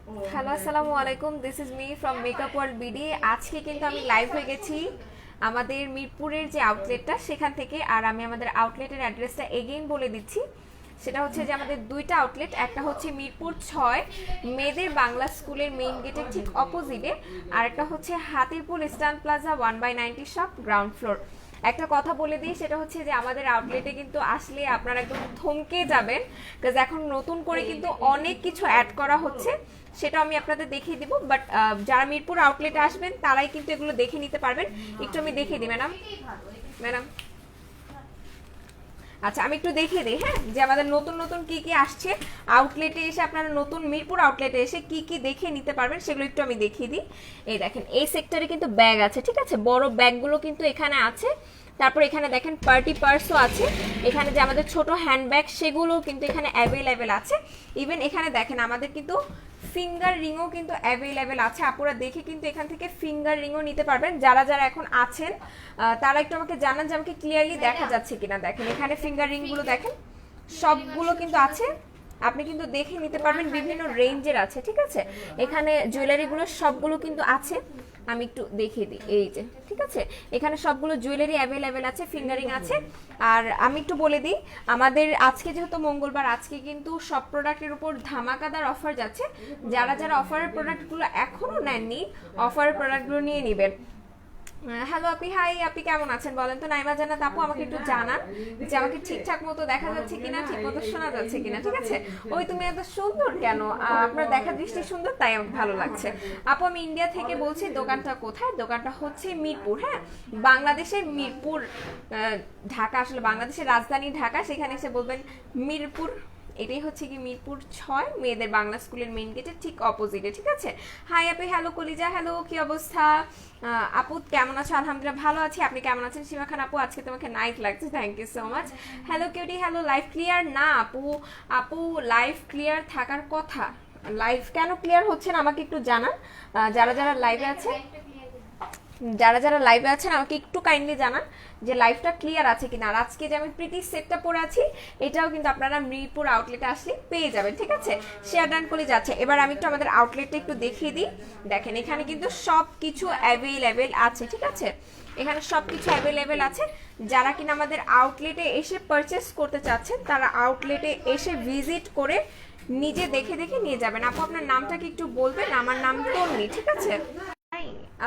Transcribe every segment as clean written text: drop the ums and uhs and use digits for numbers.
Hello, আসসালামু আলাইকুম। This is me from makeup world BD. আজকে কিন্তু আমি লাইভ হয়ে গেছি আমাদের মিরপুরের যে আউটলেটটা সেখান থেকে। আর আমি আমাদের আউটলেটের অ্যাড্রেসটা এগেইন বলে দিচ্ছি। সেটা হচ্ছে যে আমাদের দুইটা আউটলেট, একটা হচ্ছে মিরপুর 6 মেয়েদের বাংলা স্কুলের মেইন গেটের ঠিক অপোজিটে, আর একটা হচ্ছে Hatirpul eastern plaza 1/90 shop ground floor. একটা কথা বলে দিই, সেটা হচ্ছে যে আমাদের আউটলেটে কিন্তু আসলে আপনারা একদম থমকে যাবেন, কারণ এখন নতুন করে কিন্তু অনেক কিছু অ্যাড করা হচ্ছে। সেটা আমি আপনাদের দেখিয়ে দিব, বাট যারা মিরপুর আউটলেটে আসবেন তারাই কিন্তু এগুলো দেখে নিতে পারবেন। একটু আমি দেখিয়ে দিই ম্যাডাম। ম্যাডাম, আচ্ছা আমি একটু দেখিয়ে দিই, হ্যাঁ, যে আমাদের নতুন নতুন কি কি আসছে আউটলেটে এসে। আপনারা নতুন মিরপুর আউটলেটে এসে কি কি দেখে নিতে পারবেন সেগুলো একটু আমি দেখিয়ে দিই। এই দেখেন, এই সেক্টরে কিন্তু ব্যাগ আছে, ঠিক আছে, বড় ব্যাগগুলো কিন্তু এখানে আছে। তারপর এখানে দেখেন পার্টি পার্সও আছে। এখানে যে আমাদের ছোট হ্যান্ডব্যাগ সেগুলো কিন্তু এখানে অ্যাভেলেবেল আছে। ইভেন এখানে দেখেন আমাদের কিন্তু ফিঙ্গার রিংও কিন্তু অ্যাভেলেবেল আছে। আপনারা দেখে কিন্তু এখান থেকে ফিঙ্গার রিংও নিতে পারবেন। যারা যারা এখন আছেন তারা একটু আমাকে জানান যে আমাকে ক্লিয়ারলি দেখা যাচ্ছে কিনা। দেখেন এখানে ফিঙ্গার রিংগুলো দেখেন, সবগুলো কিন্তু আছে। আপনি কিন্তু দেখে নিতে পারবেন, বিভিন্ন রেঞ্জের আছে, ঠিক আছে। এখানে জুয়েলারিগুলো সবগুলো কিন্তু আছে। আমি একটু দেখিয়ে দিই, এই যে, ঠিক আছে, এখানে সবগুলো জুয়েলারি অ্যাভেলেবেল আছে, ফিঙ্গারিং আছে। আর আমি একটু বলে দিই, আমাদের আজকে যেহেতু মঙ্গলবার, আজকে কিন্তু সব প্রোডাক্টের উপর ধামাকাদার অফার যাচ্ছে। যারা যারা অফারের প্রোডাক্টগুলো এখনো নেননি, অফারের প্রোডাক্টগুলো নিয়ে নেবেন। হ্যালো আপি, হাই আপনি কেমন আছেন বলেন তো? নাইমা জান্নাত আপু, আমাকে একটু জানান যে আমাকে ঠিকঠাক মতো দেখা যাচ্ছে কিনা, ঠিক মতো শোনা যাচ্ছে কিনা, ঠিক আছে। ওই তুমি এত সুন্দর কেন, আপনার দেখা দৃষ্টি সুন্দর, তাই আমাকে ভালো লাগছে। আপু আমি ইন্ডিয়া থেকে বলছি। দোকানটা কোথায়? দোকানটা হচ্ছে মিরপুর, হ্যাঁ, বাংলাদেশের মিরপুর। ঢাকা আসলে বাংলাদেশের রাজধানী ঢাকা, সেখানে এসে বলবেন মিরপুর। এটাই হচ্ছে কি মিরপুর 6 মেয়েদের বাংলা স্কুলের মেইন গেটের ঠিক অপোজিটে, ঠিক আছে। হাই আপি, হ্যালো কলিজা, হ্যালো, কি অবস্থা? আপু কেমন আছো? আলহামদুলিল্লাহ ভালো আছি। আপনি কেমন আছেন? সীমা খান আপু, আজকে তোমাকে নাইস লাগছে, thank you so much. Hello cutie, hello. Live clear না আপু? আপু লাইভ ক্লিয়ার থাকার কথা, লাইভ কেন ক্লিয়ার হচ্ছে না আমাকে একটু জানান। যারা যারা লাইভে আছে, যারা যারা লাইভে আছেন আমাকে একটু কাইন্ডলি জানান যে লাইভটা ক্লিয়ার আছে কিনা। আর আজকে যে আমি প্রিটি সেটটা পরে আছি, এটাও কিন্তু আপনারা মিরপুর আউটলেটে আসলে পেয়ে যাবেন, ঠিক আছে। শেয়ার ডান করে যাচ্ছে। এবার আমি একটু আমাদের আউটলেটটা একটু দেখিয়ে দিই। দেখেন এখানে কিন্তু সব কিছু অ্যাভেলেবেল আছে, ঠিক আছে, এখানে সব কিছু অ্যাভেলেবেল আছে। যারা কিনা আমাদের আউটলেটে এসে পারচেস করতে চাচ্ছেন, তারা আউটলেটে এসে ভিজিট করে নিজে দেখে দেখে নিয়ে যাবেন। আপু আপনার নামটা কি একটু বলবেন? আমার নাম তন্নি, ঠিক আছে।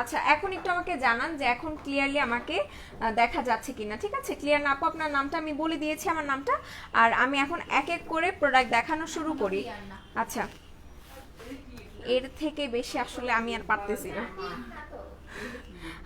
আচ্ছা এখন একটু আমাকে জানান যে এখন ক্লিয়ারলি আমাকে দেখা যাচ্ছে কিনা, ঠিক আছে। ক্লিয়ার না আপু? আপনার নামটা আমি বলে দিয়েছি, আমার নামটা। আর আমি এখন এক এক করে প্রোডাক্ট দেখানো শুরু করি। আচ্ছা, এর থেকে বেশি আসলে আমি আর পারতেছি না।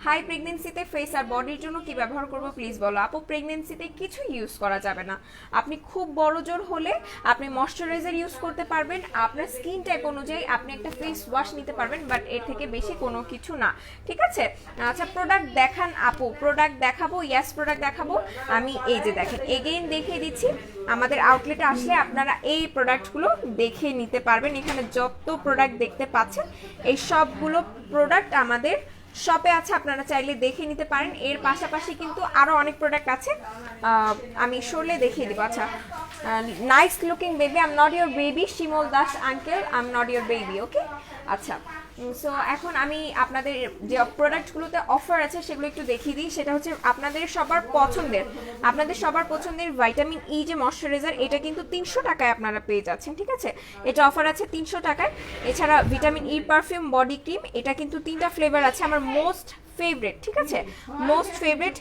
হাই, প্রেগনেন্সিতে ফেস আর বডির জন্য কি ব্যবহার করব প্লিজ বলো। আপু প্রেগনেন্সিতে কিছু ইউজ করা যাবে না। আপনি খুব বড় জোর হলে আপনি ময়শ্চারাইজার ইউজ করতে পারবেন, আপনার স্কিন টাইপ অনুযায়ী আপনি একটা ফেস ওয়াশ নিতে পারবেন, বাট এর থেকে বেশি কোনো কিছু না, ঠিক আছে। আচ্ছা প্রোডাক্ট দেখান আপু। প্রোডাক্ট দেখাবো, ইয়াস প্রোডাক্ট দেখাবো। আমি এই যে দেখেন এগেইন দেখিয়ে দিচ্ছি, আমাদের আউটলেটে আসলে আপনারা এই প্রোডাক্টগুলো দেখে নিতে পারবেন। এখানে যত প্রোডাক্ট দেখতে পাচ্ছেন এই সবগুলো প্রোডাক্ট আমাদের শপে আছে, আপনারা চাইলে দেখে নিতে পারেন। এর পাশাপাশি কিন্তু আরো অনেক প্রোডাক্ট আছে, আমি সরলে দেখিয়ে দিব। আচ্ছা, nice looking baby, I am not your baby. Shimol Das uncle, I am not your baby, okay. আচ্ছা, সো এখন আমি আপনাদের যে প্রোডাক্টগুলোতে অফার আছে সেগুলো একটু দেখিয়ে দিই। সেটা হচ্ছে আপনাদের সবার পছন্দের ভাইটামিন ই যে ময়শ্চারাইজার, এটা কিন্তু 300 টাকায় আপনারা পেয়ে যাচ্ছেন, ঠিক আছে। এটা অফার আছে 300 টাকায়। এছাড়া vitamin E perfume body cream, এটা কিন্তু 3টা ফ্লেভার আছে, আমার মোস্ট ফেভারিট, ঠিক আছে, মোস্ট ফেভারিট।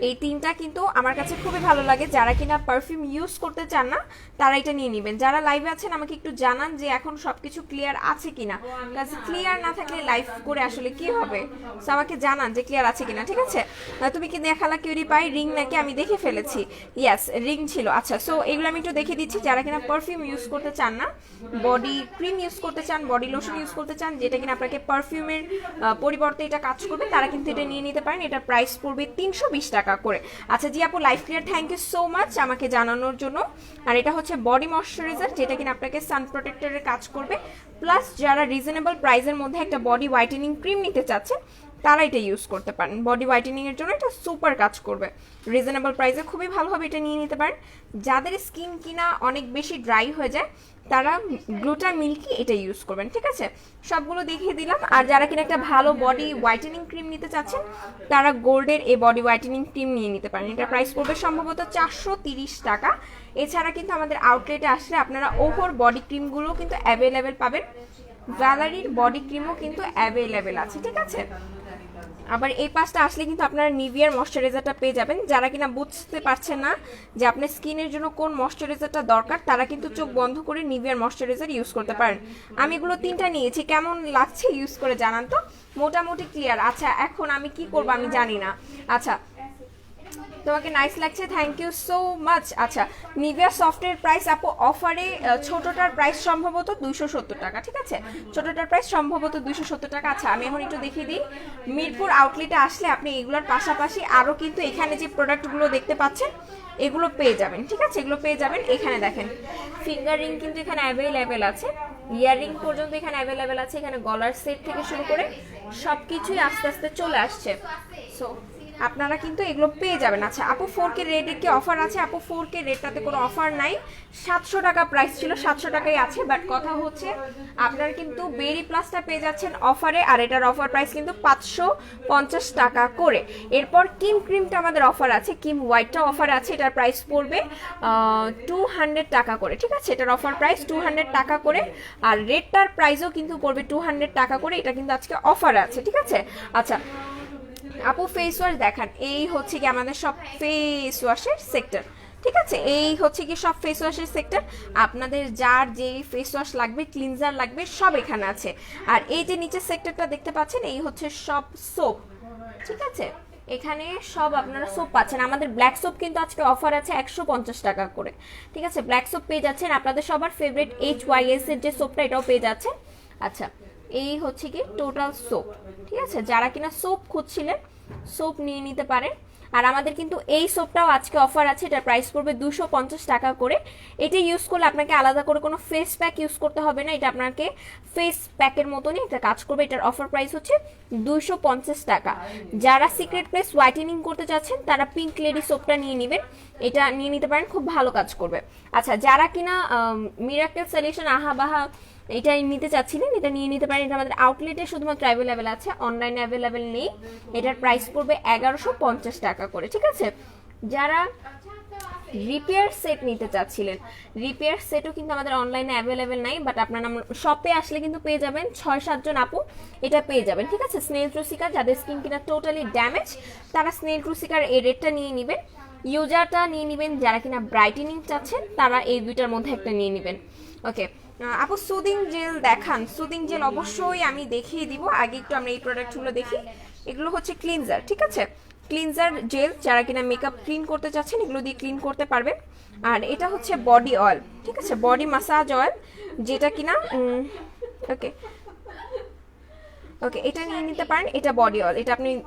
এই তিনটা কিন্তু আমার কাছে খুবই ভালো লাগে। যারা কিনা পারফিউম ইউজ করতে চান না তারা এটা নিয়ে নেবেন। যারা লাইভে আছেন আমাকে একটু জানান যে এখন সবকিছু ক্লিয়ার আছে কিনা, কাজ ক্লিয়ার না থাকলে লাইভ করে আসলে কি হবে। সো আমাকে জানান যে ক্লিয়ার আছে কিনা, ঠিক আছে। তুমি কি দেখালা কিউরি পাই রিং নাকি? আমি দেখে ফেলেছি, ইয়েস রিং ছিল। আচ্ছা, সো এগুলো আমি একটু দেখে দিচ্ছি। যারা কিনা পারফিউম ইউজ করতে চান না, বডি ক্রিম ইউজ করতে চান, বডি লোশন ইউজ করতে চান, যেটা কিনা আপনাকে পারফিউমের পরিবর্তে এটা কাজ করবে, তারা কিন্তু এটা নিয়ে নিতে পারেন। এটা প্রাইস পড়বে 320 টাকা করে। আচ্ছা জি আপু, life clear, thank you so much আমাকে জানানোর জন্য। আর এটা হচ্ছে বডি ময়শ্চারাইজার, যেটা কিনা আপনাকে সান প্রোটেক্টরের কাজ করবে, প্লাস যারা রিজনেবল প্রাইসের মধ্যে একটা বডি হোয়াইটেনিং ক্রিম নিতে চাচ্ছেন তারা এটা ইউজ করতে পারেন। বডি হোয়াইটেনিং এর জন্য এটা সুপার কাজ করবে, রিজনেবল প্রাইসে খুবই ভালো হবে, এটা নিয়ে নিতে পারেন। যাদের স্কিন কিনা অনেক বেশি ড্রাই হয়ে যায় তারা গ্লুটা মিল্কি এটা ইউজ করবেন, ঠিক আছে? সবগুলো দেখিয়ে দিলাম। আর যারা কিনা একটা ভালো বডি হোয়াইটেনিং ক্রিম নিতে চাচ্ছেন তারা গোল্ডের এই বডি হোয়াইটেনিং ক্রিম নিয়ে নিতে পারেন। এটা প্রাইস পড়বে সম্ভবত 430 টাকা। এছাড়া কিন্তু আমাদের আউটলেটে আসলে আপনারা ওভর বডি ক্রিমগুলো কিন্তু অ্যাভেলেবেল পাবেন, ভ্যালারির বডি ক্রিমও কিন্তু অ্যাভেলেবেল আছে, ঠিক আছে? আবার এই পাশটা আসলে কিন্তু আপনারা নিভিয়ার ময়শ্চারাইজারটা পেয়ে যাবেন। যারা কিনা বুঝতে পারছেন না যে আপনার স্কিনের জন্য কোন ময়শ্চারাইজারটা দরকার তারা কিন্তু চোখ বন্ধ করে নিভিয়ার ময়শ্চারাইজার ইউজ করতে পারেন। আমি এগুলো 3টা নিয়েছি, কেমন লাগছে ইউজ করে জানান তো। মোটামুটি ক্লিয়ার। আচ্ছা এখন আমি কি করব আমি জানি না। আচ্ছা তোমাকে নাইস লাগছে, থ্যাংক ইউ সো মাচ। আচ্ছা নিভিয়া সফটের প্রাইস আপু অফারে ছোটটার প্রাইস সম্ভবত 270 টাকা, ঠিক আছে? ছোটটার প্রাইস সম্ভবত 270 টাকা। আচ্ছা আমি এখন একটু দেখিয়ে দিই, মিরপুর আউটলেটে আসলে আপনি এগুলোর পাশাপাশি আরও কিন্তু এখানে যে প্রোডাক্টগুলো দেখতে পাচ্ছেন এগুলো পেয়ে যাবেন, ঠিক আছে? এগুলো পেয়ে যাবেন। এখানে দেখেন ফিঙ্গার রিং কিন্তু এখানে অ্যাভেলেবেল আছে, ইয়াররিং পর্যন্ত এখানে অ্যাভেলেবেল আছে, এখানে গলার সেট থেকে শুরু করে সব কিছুই আস্তে আস্তে চলে আসছে। সো আপনারা কিন্তু এগুলো পেয়ে যাবেন। আচ্ছা আপু 4K রেটে কি অফার আছে? আপু 4K রেটটাতে কোনো অফার নাই, 700 টাকা প্রাইস ছিল, 700 টাকাই আছে। বাট কথা হচ্ছে আপনারা কিন্তু বেরি প্লাসটা পেয়ে যাচ্ছেন অফারে, আর এটার অফার প্রাইস কিন্তু 550 টাকা করে। এরপর কিম ক্রিমটা আমাদের অফার আছে, কিম হোয়াইটটা অফার আছে, এটার প্রাইস পড়বে 200 টাকা করে, ঠিক আছে? এটার অফার প্রাইস 200 টাকা করে। আর রেটটার প্রাইসও কিন্তু পড়বে 200 টাকা করে, এটা কিন্তু আজকে অফার আছে, ঠিক আছে? আচ্ছা আপু ফেস ওয়াশ দেখান। এই হচ্ছে কি আমাদের সব ফেস ওয়াশের সেক্টর, ঠিক আছে? এই হচ্ছে কি সব ফেস ওয়াশের সেক্টর। আপনাদের যার যে ফেস ওয়াশ লাগবে, ক্লিনজার লাগবে, সব এখানে আছে। আর এই যে নিচের সেক্টরটা দেখতে পাচ্ছেন এই হচ্ছে সব সোপ, ঠিক আছে? এখানে সব আপনারা সোপ পাচ্ছেন। আমাদের ব্ল্যাক সোপ কিন্তু আজকে অফার আছে 150 টাকা করে, ঠিক আছে? ব্ল্যাক সোপ পেয়ে যাচ্ছেন, আপনাদের সবার ফেভারিট HYS এর যে সোপটা এটাও পেয়ে যাচ্ছেন। আচ্ছা এই হচ্ছে কি টোটাল সোপ, ঠিক আছে? যারা কিনা সোপ খুঁজছিলেন সোপ নিয়ে নিতে পারেন। আর আমাদের কিন্তু এই সোপটাও আজকে অফার আছে, এটার প্রাইস পড়বে 250 টাকা করে। এটা ইউজ করলে আপনাকে আলাদা করে কোনো ফেস প্যাক ইউজ করতে হবে না, এটা আপনাকে ফেস প্যাকের মতনই এটা কাজ করবে। এটার অফার প্রাইস হচ্ছে 250 টাকা। যারা সিক্রেট প্লেস হোয়াইটেনিং করতে চাচ্ছেন তারা পিঙ্ক লেডি সোপটা নিয়ে নেবেন, এটা নিয়ে নিতে পারেন, খুব ভালো কাজ করবে। আচ্ছা যারা কিনা মিরাকেল সলিউশন আহাবাহা এটা নিতে চাচ্ছিলেন এটা নিয়ে নিতে পারেন, এটা আমাদের আউটলেটে শুধুমাত্র অ্যাভেলেবেল আছে, অনলাইনে অ্যাভেলেবেল নেই। এটার প্রাইস পড়বে 1150 টাকা করে, ঠিক আছে? যারা রিপেয়ার সেট নিতে চাচ্ছিলেন, রিপেয়ার সেটও কিন্তু আমাদের অনলাইনে অ্যাভেলেবেল নাই, বাট আপনারা শপে আসলে কিন্তু পেয়ে যাবেন। 6-7 জন আপু এটা পেয়ে যাবেন, ঠিক আছে? স্নেল ট্রুসিকার যাদের স্কিন কিনা টোটালি ড্যামেজ তারা স্নেল ট্রুসিকার এই রেটটা নিয়ে নেবেন, ইউজারটা নিয়ে নেবেন। যারা কিনা ব্রাইটেনিং চাচ্ছেন তারা এই দুইটার মধ্যে একটা নিয়ে নেবেন। ওকে আপু সুদিং জেল দেখান। সুদিং জেল অবশ্যই আমি দেখিয়ে দিব, আগে একটু আমরা এই প্রোডাক্টগুলো দেখি। এগুলো হচ্ছে ক্লিনজার, ঠিক আছে? ক্লিনজার জেল, যারা কিনা মেকআপ ক্লিন করতে চাচ্ছেন এগুলো দিয়ে ক্লিন করতে পারবেন। আর এটা হচ্ছে বডি অয়েল, ঠিক আছে? বডি মাসাজ অয়েল, যেটা কিনা ওকে ওকে এটা নিয়ে নিতে পারেন। এটা বডি অয়েল,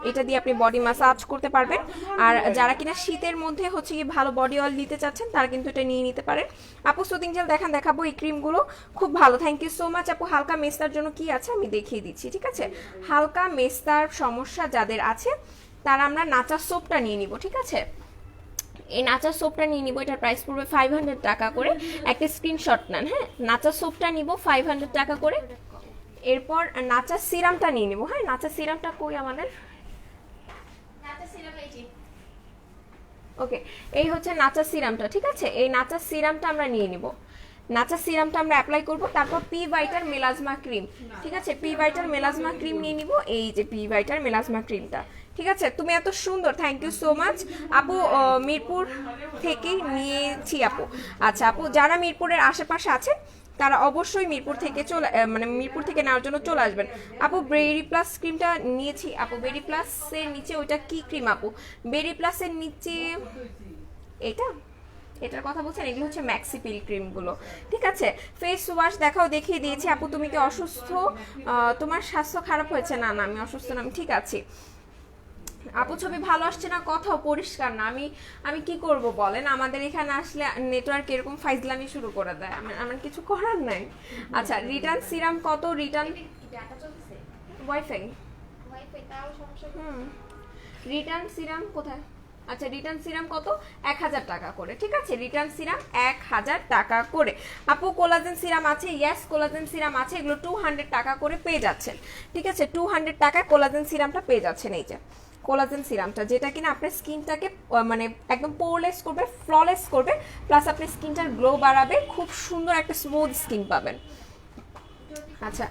এটা দিয়ে আপনি বডি মাসাজ করতে পারবেন। আর যারা কিনা শীতের মধ্যে হচ্ছে কি ভালো বডি অয়েল নিতে চাচ্ছেন তারা কিন্তু এটা নিয়ে নিতে পারেন। আপু সুদিং জেল দেখাবো, এই ক্রিমগুলো খুব ভালো, থ্যাংক ইউ সো মাচ। আপু হালকা মেস্তার জন্য কি আছে আমি দেখিয়ে দিচ্ছি, ঠিক আছে? হালকা মেস্তার সমস্যা যাদের আছে তারা আমরা নাচা সোপটা নিয়ে নিব, ঠিক আছে? এই নাচা সোপটা নিয়ে নিব, এটার প্রাইস পড়বে 500 টাকা করে। একটা স্ক্রিনশট নেন, হ্যাঁ? নাচা সোপটা নিব 500 টাকা করে। এরপর নাচা সিরামটা নিয়ে নিব, হ্যাঁ? নাচা সিরামটা কই আমাদের? ওকে এই হচ্ছে নাচা সিরামটা, ঠিক আছে? এই নাচা সিরামটা আমরা নিয়ে নিব, নাচা সিরামটা আমরা অ্যাপ্লাই করব। তারপর পি ভাইটার মেলাজমা ক্রিম, ঠিক আছে? পি ভাইটার মেলাজমা ক্রিম নিয়ে নিব, এই যে পি ভাইটার মেলাজমা ক্রিমটা, ঠিক আছে? তুমি এত সুন্দর, থ্যাংক ইউ সো মাচ আপু। মিরপুর থেকে নিয়েছি আপু। আচ্ছা আপু যারা মিরপুরের আশেপাশে আছে তারা অবশ্যই মিরপুর থেকে নেওয়ার জন্য চলে আসবেন। আপু বেরি প্লাস ক্রিমটা নিয়েছি আপু, বেরি প্লাসের নিচে ওইটা কি ক্রিম আপু? বেরি প্লাসের নিচে এটার কথা বলছেন? এগুলো হচ্ছে ম্যাক্সিপিল ক্রিমগুলো, ঠিক আছে? ফেস ওয়াশ দেখিয়ে দিয়েছি আপু। তুমি কি অসুস্থ? তোমার স্বাস্থ্য খারাপ হয়েছে? না আমি অসুস্থ না, আমি ঠিক আছি আপু। ছবি ভালো আসছে না, কথাও পরিষ্কার না, আমি কি করব বলেন? আমাদের এখানে আসলে নেটওয়ার্ক এরকম ফাইজলামি শুরু করে দেয়, আমার কিছু করার নাই। আচ্ছা রিটার্ন সিরাম কত? রিটার্ন ওয়াইফাই রিটার্ন সিরাম কোথায়? আচ্ছা রিটার্ন সিরাম কত, 1000 টাকা করে, ঠিক আছে, রিটার্ন সিরাম 1000 টাকা করে। আপু কোলাজেন সিরাম আছে, ইয়েস কোলাজেন সিরাম আছে, এগুলো 200 টাকা করে পেয়ে যাচ্ছেন, ঠিক আছে, 200 টাকায় কোলাজেন সিরামটা পেয়ে যাচ্ছেন। এই যে কোলাজেন সিরামটা, যেটা কিনা আপনার স্কিনটাকে মানে একদম পোরলেস করবে, ফ্ললেস করবে, প্লাস আপনার স্কিনটার গ্লো বাড়াবে, খুব সুন্দর একটা স্মুথ স্কিন পাবেন। আচ্ছা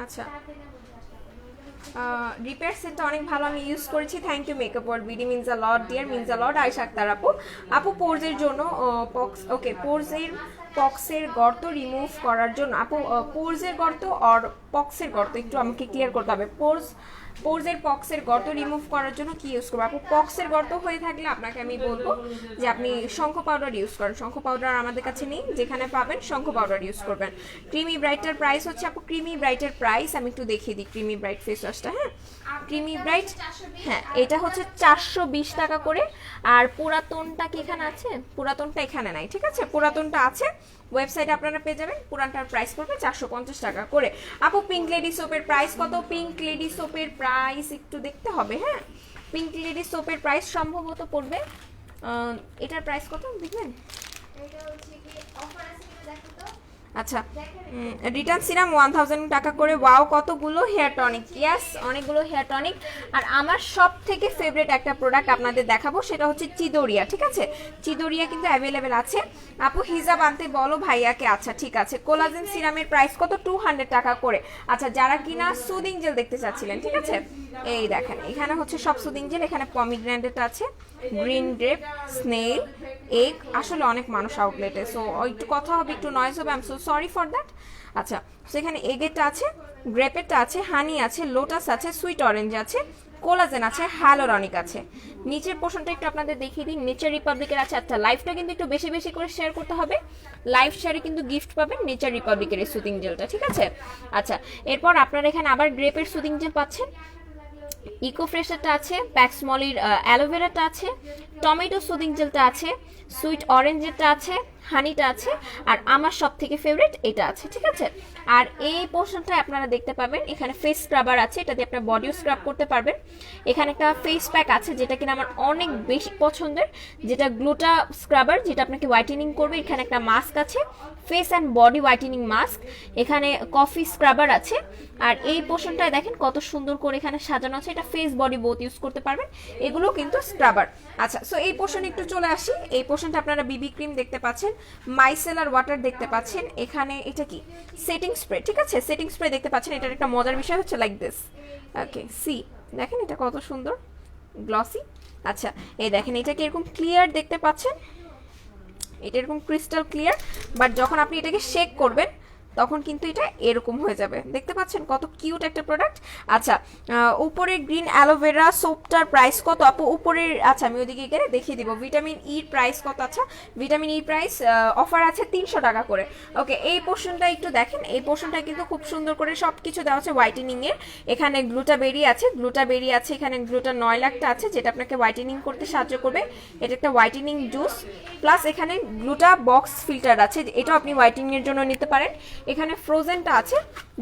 আচ্ছা রিপেয়ার সেটটা অনেক ভালো, আমি ইউজ করেছি, thank you makeup world BD, means a lot dear, means a lot. Ayesha Akter আপু, আপু পোরসের জন্য পক্স, ওকে পক্সের গর্ত রিমুভ করার জন্য আপু, পোরসের গর্ত আর পক্সের গর্ত একটু আমাকে ক্লিয়ার করতে হবে। পক্সের গর্ত রিমুভ করার জন্য কি ইউজ করবো আপু? পক্সের গর্ত হয়ে থাকলে আপনাকে আমি বলবো যে আপনি শঙ্খ পাউডার ইউজ করেন, শঙ্খ পাউডার আমাদের কাছে নেই, যেখানে পাবেন শঙ্খ পাউডার ইউজ করবেন। ক্রিমি ব্রাইটের প্রাইস হচ্ছে আপু, ক্রিমি ব্রাইটের প্রাইস আমি একটু দেখিয়ে দিই, ক্রিমি ব্রাইট ফেস ওয়াশটা, হ্যাঁ ক্রিমি ব্রাইট, হ্যাঁ এটা হচ্ছে 420 টাকা করে। আর পুরাতনটা কি এখানে আছে? পুরাতনটা এখানে নাই, ঠিক আছে, পুরাতনটা আছে ওয়েবসাইটে আপনারা পেয়ে যাবেন, পুরানটার প্রাইস পড়বে 450 টাকা করে। আপু পিঙ্ক লেডি সোপের প্রাইস কত? পিঙ্ক লেডি সোপের প্রাইস একটু দেখতে হবে, হ্যাঁ পিঙ্ক লেডি সোপের প্রাইস সম্ভবত পড়বে, এটার প্রাইস কত দেখবেন? আচ্ছা রিটার্ন সিরাম 1000 টাকা করে। ওয়াও কতগুলো হেয়ার টনিক, ইয়েস অনেকগুলো হেয়ার টনিক। আর আমার সব থেকে ফেভারিট একটা প্রোডাক্ট আপনাদের দেখাবো, সেটা হচ্ছে চিদোরিয়া, ঠিক আছে, চিদোরিয়া কিন্তু অ্যাভেলেবেল আছে। আপু হিজাব আনতে বলো ভাইয়াকে, আচ্ছা ঠিক আছে। কোলাজেন সিরামের প্রাইস কত? 200 টাকা করে। আচ্ছা যারা কিনা সুদিং জেল দেখতে চাচ্ছিলেন, ঠিক আছে, এই দেখেন এখানে হচ্ছে সব সুদিং জেল, এখানে পমিগ্রেনেট আছে, গ্রিন গ্রেপ, স্নেল, এগ, আসলে অনেক মানুষ আউটলেটে, সো একটু কথা হবে, একটু নয়েজ হবে, I am so sorry for that. আচ্ছা সেখানে এগেরটা আছে, গ্রেপেরটা আছে, হানি আছে, লোটাস আছে, সুইট অরেঞ্জ আছে, কোলাজেন আছে, হ্যালোরনিক আছে। নিচের পোর্শনটা একটু আপনাদের দেখিয়ে দিই, নেচার রিপাবলিকের আছে। আচ্ছা লাইভটা কিন্তু একটু বেশি বেশি করে শেয়ার করতে হবে, লাইভ শেয়ারে কিন্তু গিফট পাবেন নেচার রিপাবলিকের এই সুদিং জেলটা, ঠিক আছে। আচ্ছা এরপর আপনারা এখানে আবার গ্রেপের সুদিং জেল পাচ্ছেন, ইকো ফ্রেশারটা আছে, প্যাক্সমলির অ্যালোভেরাটা আছে, টমেটো সুদিং জেলটা আছে, সুইট অরেঞ্জেরটা আছে, হানিটা আছে, আর আমার সব থেকে ফেভারিট এটা আছে, ঠিক আছে। আর এই পোর্শনটা আপনারা দেখতে পাবেন এখানে ফেস স্ক্রাবার আছে, এটা দিয়ে আপনার বডিও স্ক্রাব করতে পারবেন। এখানে একটা ফেস প্যাক আছে যেটা কিনা আমার অনেক বেশি পছন্দের, যেটা গ্লুটা স্ক্রাবার, যেটা আপনাকে হোয়াইটেনিং করবে। এখানে একটা মাস্ক আছে, face and body whitening mask. এখানে কফি স্ক্রাবার আছে। আর এই পোর্শনটায় দেখেন কত সুন্দর করে এখানে সাজানো আছে, এটা ফেস বডি বোথ ইউজ করতে পারবেন, এগুলো কিন্তু স্ক্রাবার। আচ্ছা সো এই পোর্শনে একটু চলে আসি, এই পোর্শনটা আপনারা বিবি ক্রিম দেখতে পাচ্ছেন, মাইসেলার ওয়াটার দেখতে পাচ্ছেন, এখানে এটা কি সেটিং স্প্রে, ঠিক আছে, সেটিং স্প্রে দেখতে পাচ্ছেন। এটার একটা মজার বিষয় হচ্ছে লাইক দিস, ওকে সি দেখেন এটা কত সুন্দর গ্লসি। আচ্ছা এই দেখেন এটা কি এরকম ক্লিয়ার দেখতে পাচ্ছেন, এটা এরকম ক্রিস্টাল ক্লিয়ার, বাট যখন আপনি এটাকে শেক করবেন তখন কিন্তু এটা এরকম হয়ে যাবে, দেখতে পাচ্ছেন কত কিউট একটা প্রোডাক্ট। আচ্ছা উপরে গ্রিন অ্যালোভেরা সোপটার প্রাইস কত আপু? উপরের, আচ্ছা আমি ওইদিকে গেলে দেখিয়ে দিব। ভিটামিন ইর প্রাইস কত? আচ্ছা ভিটামিন ই প্রাইস অফার আছে 300 টাকা করে। ওকে এই পোর্শনটা একটু দেখেন, এই পোর্শনটা কিন্তু খুব সুন্দর করে সব কিছু দেওয়া আছে হোয়াইটেনিং এর। এখানে গ্লুটাবেরি আছে, এখানে গ্লুটা 9 লাখটা আছে, যেটা আপনাকে হোয়াইটেনিং করতে সাহায্য করবে। এটা একটা হোয়াইটেনিং জুস, প্লাস এখানে গ্লুটা বক্স ফিল্টার আছে, এটাও আপনি হোয়াইটেনিং এর জন্য নিতে পারেন। এখানে ফ্রোজেনটা আছে,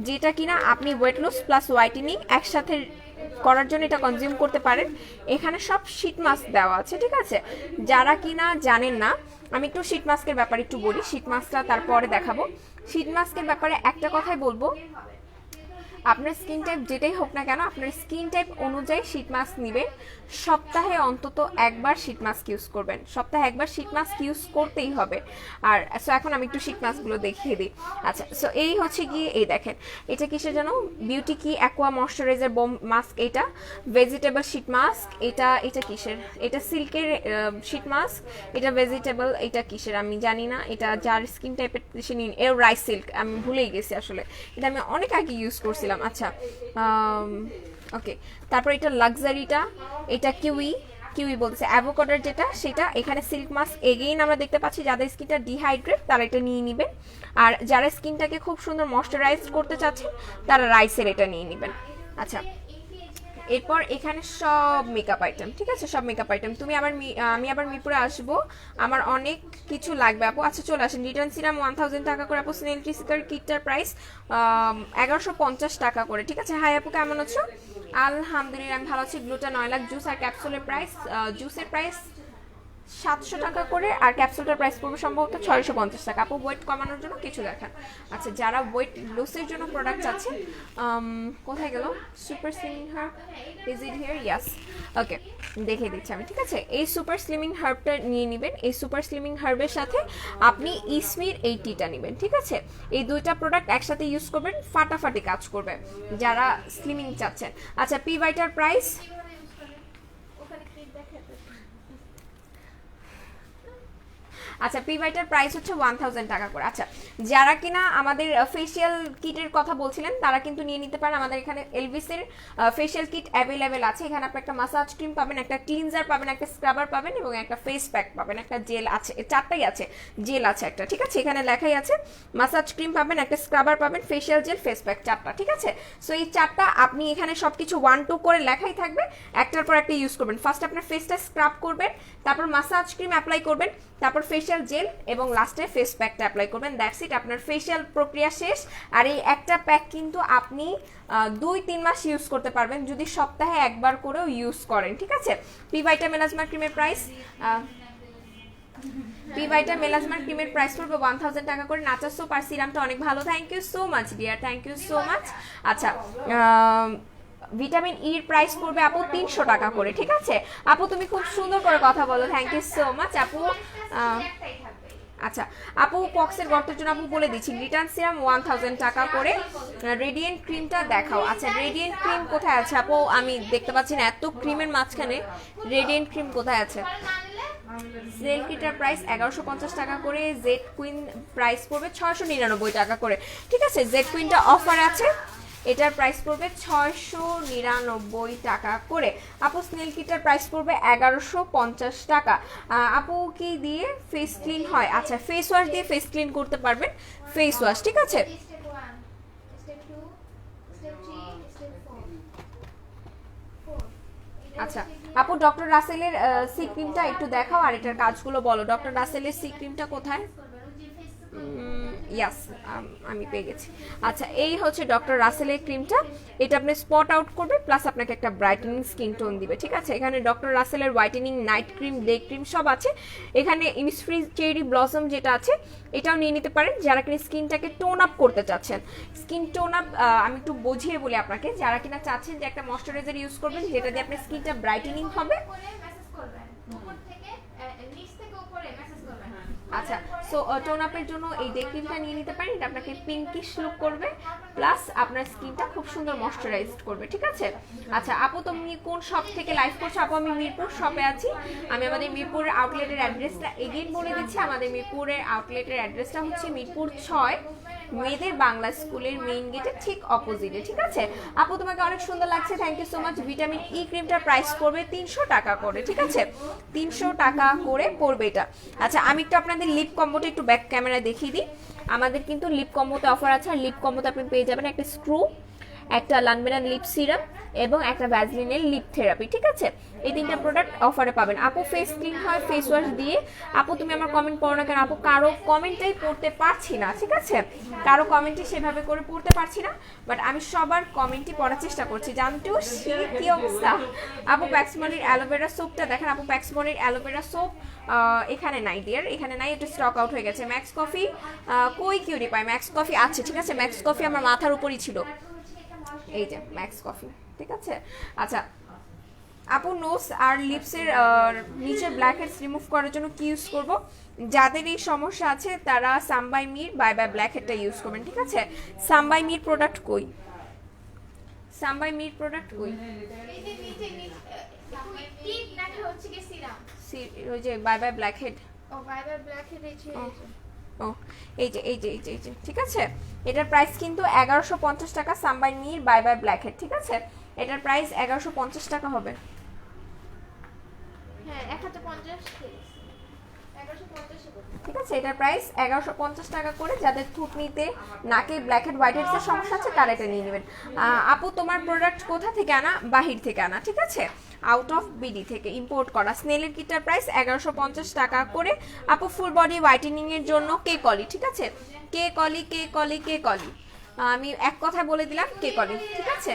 যেটা কিনা আপনি ওয়েট লস প্লাস হোয়াইটেনিং একসাথে করার জন্য এটা কনজিউম করতে পারেন। এখানে সব শীট মাস্ক দেওয়া আছে, ঠিক আছে। যারা কিনা জানেন না, আমি একটু শীট মাস্কের ব্যাপারে একটু বলি, শীট মাস্কটা তারপরে দেখাবো। শীট মাস্কের ব্যাপারে একটা কথাই বলবো, আপনার স্কিন টাইপ যেটাই হোক না কেন, আপনার স্কিন টাইপ অনুযায়ী শীট মাস্ক নেবেন। সপ্তাহে অন্তত একবার শীট মাস্ক ইউজ করবেন, সপ্তাহে একবার শীট মাস্ক ইউজ করতেই হবে। আর সো এখন আমি একটু শীট মাস্কগুলো দেখিয়ে দিই। আচ্ছা সো এই হচ্ছে গিয়ে, এই দেখেন এটা কিসের যেন, বিউটি কি অ্যাকোয়া ময়শ্চারাইজার বোম মাস্ক, এটা ভেজিটেবল শীট মাস্ক, এটা কিসের, এটা সিল্কের শীট মাস্ক, এটা ভেজিটেবল, এটা কিসের আমি জানি না, এটা যার স্কিন টাইপের সে নিন। এর রাইস সিল্ক, আমি ভুলেই গেছি আসলে, এটা আমি অনেক আগে ইউজ করছিলাম। আচ্ছা ওকে তারপর এটা লাক্সারিটা, এটা কিউই বলতেছে অ্যাভোকাডোর যেটা, সেটা। এখানে সিল্ক মাস্ক এগেইন আমরা দেখতে পাচ্ছি, যাদের স্কিনটা ডিহাইড্রেট তারা এটা নিয়ে নেবেন, আর যারা স্কিনটাকে খুব সুন্দর ময়শ্চারাইজ করতে চাচ্ছেন তারা রাইসের এটা নিয়ে নেবেন। আচ্ছা এরপর এখানে সব মেকআপ আইটেম, ঠিক আছে, সব মেকআপ আইটেম। আমি আবার মিরপুরে আসবো, আমার অনেক কিছু লাগবে আপু। আচ্ছা চলে আসেন। রিটার্ন সিরাম 1000 টাকা করে আপু, স্নেল টিস্কার কিটটার প্রাইস 1150 টাকা করে, ঠিক আছে। হাই আপু কেমন আছো? আলহামদুলিল্লাহ আমি ভালো আছি। গ্লুটা 9 লাখ জুস আর ক্যাপসুলের প্রাইস, জুসের প্রাইস 700 টাকা করে, আর ক্যাপসুলটার প্রাইস পড়বে সম্ভবত 650 টাকা। আপু ওয়েট কমানোর জন্য কিছু দেখান। আচ্ছা, যারা ওয়েট লসের জন্য প্রোডাক্ট আছে, কোথায় গেল super slimming herb, is it here? Yes, okay, দেখে দিচ্ছি আমি, ঠিক আছে। এই সুপার স্লিমিং হার্বটা নিয়ে নেবেন। এই সুপার স্লিমিং হার্বের সাথে আপনি ইসমির এই টিটা নেবেন, ঠিক আছে। এই দুইটা প্রোডাক্ট একসাথে ইউজ করবেন, ফাটাফাটি কাজ করবে যারা স্লিমিং চাচ্ছেন। আচ্ছা, পি ভাইটার প্রাইস, আচ্ছা পি ভাইটার প্রাইস হচ্ছে 1000 টাকা করে। আচ্ছা, যারা কিনা আমাদের ফেশিয়াল কিটের কথা বলছিলেন তারা কিন্তু নিয়ে নিতে পারেন। আমাদের এখানে এলভিসের ফেশিয়াল কিট অ্যাভেলেবেল আছে। এখানে আপনি একটা মাসাজ ক্রিম পাবেন, একটা ক্লিনজার পাবেন, একটা স্ক্রাবার পাবেন এবং একটা ফেস প্যাক পাবেন, একটা জেল আছে, চারটাই আছে, জেল আছে একটা, ঠিক আছে। এখানে লেখাই আছে মাসাজ ক্রিম পাবেন, একটা স্ক্রাবার পাবেন, ফেশিয়াল জেল, ফেস প্যাক, চারটা, ঠিক আছে। সো এই চারটা আপনি এখানে সবকিছু 1-2 করে লেখাই থাকবে, একটার পর একটা ইউজ করবেন। ফার্স্ট আপনার ফেসটা স্ক্রাব করবেন, তারপর মাসাজ ক্রিম অ্যাপ্লাই করবেন, তারপর ফেশিয়াল জেল এবং লাস্টে ফেস প্যাকটা অ্যাপ্লাই করবেন। দ্যাটস ইট, আপনার ফেশিয়াল প্রক্রিয়া শেষ। আর এই একটা প্যাক কিন্তু আপনি 2-3 মাস ইউজ করতে পারবেন যদি সপ্তাহে একবার করেও ইউজ করেন, ঠিক আছে। পি ভাইটা মেলাজমা ক্রিমের প্রাইস, পি ভাইটা মেলাজমার ক্রিমের প্রাইস পড়বে 1000 টাকা করে। নাচা সোপ আর সিরামটা অনেক ভালো, thank you so much dear, thank you so much. আচ্ছা, ভিটামিন ইর প্রাইস পড়বে আপু 300 টাকা করে, ঠিক আছে। আপু তুমি খুব সুন্দর করে কথা বলো, থ্যাংক ইউ সো মাচ আপু। আচ্ছা আপু, পক্সের গর্তের জন্য আপু বলে দিচ্ছি, গ্লিটান সিরাম 1000 টাকা করে। রেডিয়েন্ট ক্রিমটা দেখাও। আচ্ছা, রেডিয়েন্ট ক্রিম কোথায় আছে আপু? আমি দেখতে পাচ্ছি না, এত ক্রিমের মাঝখানে রেডিয়েন্ট ক্রিম কোথায় আছে? জেল কিটার প্রাইস 1150 টাকা করে। জেড কুইন প্রাইস পড়বে 699 টাকা করে, ঠিক আছে। জেড কুইনটা অফার আছে, এটার প্রাইস পড়বে 699 টাকা করে। আপু স্নেল কিটার প্রাইস পড়বে 1150 টাকা। আপু কি দিয়ে ফেস ক্লিন হয়? আচ্ছা, ফেস ওয়াশ দিয়ে ফেস ক্লিন করতে পারবেন, ফেস ওয়াশ, ঠিক আছে। আচ্ছা আপু, ডক্টর রাসেলের সি ক্রিমটা একটু দেখাও আর এটার কাজগুলো বলো। ডক্টর রাসেলের সি ক্রিমটা কোথায়? ইয়াস, আমি পেয়ে গেছি। আচ্ছা, এই হচ্ছে ডক্টর রাসেলের ক্রিমটা। এটা আপনি স্পট আউট করবে, প্লাস আপনাকে একটা ব্রাইটেনিং স্কিন টোন দিবে, ঠিক আছে। এখানে ডক্টর রাসেলের whitening night cream, day cream সব আছে। এখানে ইনিসফ্রি চেরি ব্লসম যেটা আছে এটাও নিয়ে নিতে পারেন যারা কিনা স্কিনটাকে টোন আপ করতে চাচ্ছেন। স্কিন টোন আপ আমি একটু বুঝিয়ে বলি আপনাকে, যারা কিনা চাচ্ছেন যে একটা ময়শ্চারাইজার ইউজ করবেন যেটা দিয়ে আপনার স্কিনটা ব্রাইটেনিং হবে। আচ্ছা, সো টোন আপের জন্য এই ডে ক্রিমটা নিয়ে নিতে পারেন। এটা আপনাকে পিঙ্কিশ লুক করবে, প্লাস আপনার স্কিনটা খুব সুন্দর ময়শ্চারাইজড করবে, ঠিক আছে। আচ্ছা আপু, তুমি কোন শপ থেকে লাইভ করছো? আপু আমি মিরপুর শপে আছি। আমি আমাদের মিরপুরের আউটলেটের অ্যাড্রেসটা এগেইন বলে দিচ্ছি। আমাদের মিরপুরের আউটলেটের অ্যাড্রেসটা হচ্ছে মিরপুর 6 মেয়েদের বাংলা স্কুলের মেইন গেটের ঠিক অপোজিটে, ঠিক আছে। আপু তোমাকে অনেক সুন্দর লাগছে, thank you so much. Vitamin E ক্রিমটার প্রাইস পড়বে 300 টাকা করে, ঠিক আছে। 300 টাকা করে পড়বে এটা। আচ্ছা, আমি একটু আপনাদের লিপ কম্বোটা একটু ব্যাক ক্যামেরায় দেখিয়ে দিই। আমাদের কিন্তু লিপ কম্বোতে অফার আছে। আর লিপ কম্বোতে আপনি পেয়ে যাবেন একটা স্ক্রু, একটা লানমেরান লিপ সিরাম এবং একটা ভ্যাসলিনের লিপ থেরাপি, ঠিক আছে। এই তিনটা প্রোডাক্ট অফারে পাবেন। আপু ফেস ক্লিন হয় ফেস ওয়াশ দিয়ে। আপু তুমি আমার কমেন্ট পড়ো না কেন? আপু কারো কমেন্টটাই পড়তে পারছি না, ঠিক আছে। কারো কমেন্টই সেভাবে করে পড়তে পারছি না, বাট আমি সবার কমেন্টই পড়ার চেষ্টা করছি। জানতো কি অবস্থা? আপু প্যাক্সমনির অ্যালোভেরা সোপটা দেখেন। আপু প্যাক্সমনির অ্যালোভেরা সোপ এখানে নাই ডিয়ার, এখানে নাই, এটা স্টক আউট হয়ে গেছে। ম্যাক্স কফি কই কিউরি পাই? ম্যাক্স কফি আছে, ঠিক আছে। ম্যাক্স কফি আমার মাথার উপরই ছিল, এই যে ম্যাক্স কফি, ঠিক আছে। আচ্ছা আপু, নোজ আর লিপসের নিচের ব্ল্যাক হেডস রিমুভ করার জন্য কি ইউজ করব? যাদের এই সমস্যা আছে তারা Some By Mi bye bye black হেডটা ইউজ করবেন, ঠিক আছে। সামবাই মির প্রোডাক্ট কই? সামবাই মির প্রোডাক্ট কই? ওই যে বাই বাই ব্ল্যাক হেড, ও এই যে এই যে এই যে এই যে, ঠিক আছে। এটার প্রাইস কিন্তু 1150 টাকা। Some By Mi bye bye blackhead, ঠিক আছে। এটার প্রাইস 1150 টাকা হবে। হ্যাঁ 1150, ঠিক আছে। এটার প্রাইস 1150 টাকা করে। যাদের থুতনিতে নাকে ব্ল্যাক হেড হোয়াইট হেডসের সমস্যা আছে তারা এটা নিয়ে নেবেন। আপু তোমার প্রোডাক্ট কোথা থেকে আনা? বাহির থেকে আনা, ঠিক আছে। আউট অফ বিডি থেকে ইম্পোর্ট করা। স্নেলের কিটার প্রাইস 1150 টাকা করে। আপু ফুল বডি হোয়াইটেনিং এর জন্য কে কলি, ঠিক আছে। কে কলি, কে কলি, কে কলি, আমি এক কথায় বলে দিলাম কে কলি, ঠিক আছে।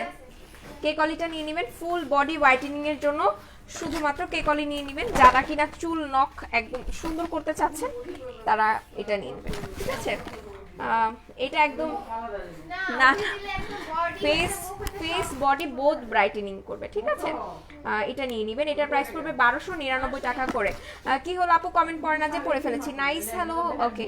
কেক অলিটা নিয়ে নেবেন ফুল বডি হোয়াইটেনিং এর জন্য, শুধুমাত্র কেক অলি নিয়ে নেবেন। যারা কিনা চুল নখ একদম সুন্দর করতে চাচ্ছেন তারা এটা নিয়ে নেবেন, ঠিক আছে। এটা একদম না face face body both brightening করবে, ঠিক আছে। এটা নিয়ে নেবেন, এটার প্রাইস পড়বে 1299 টাকা করে। কি হলো আপু, কমেন্ট পড়ে না যে পড়ে ফেলেছি। Nice, hello, okay.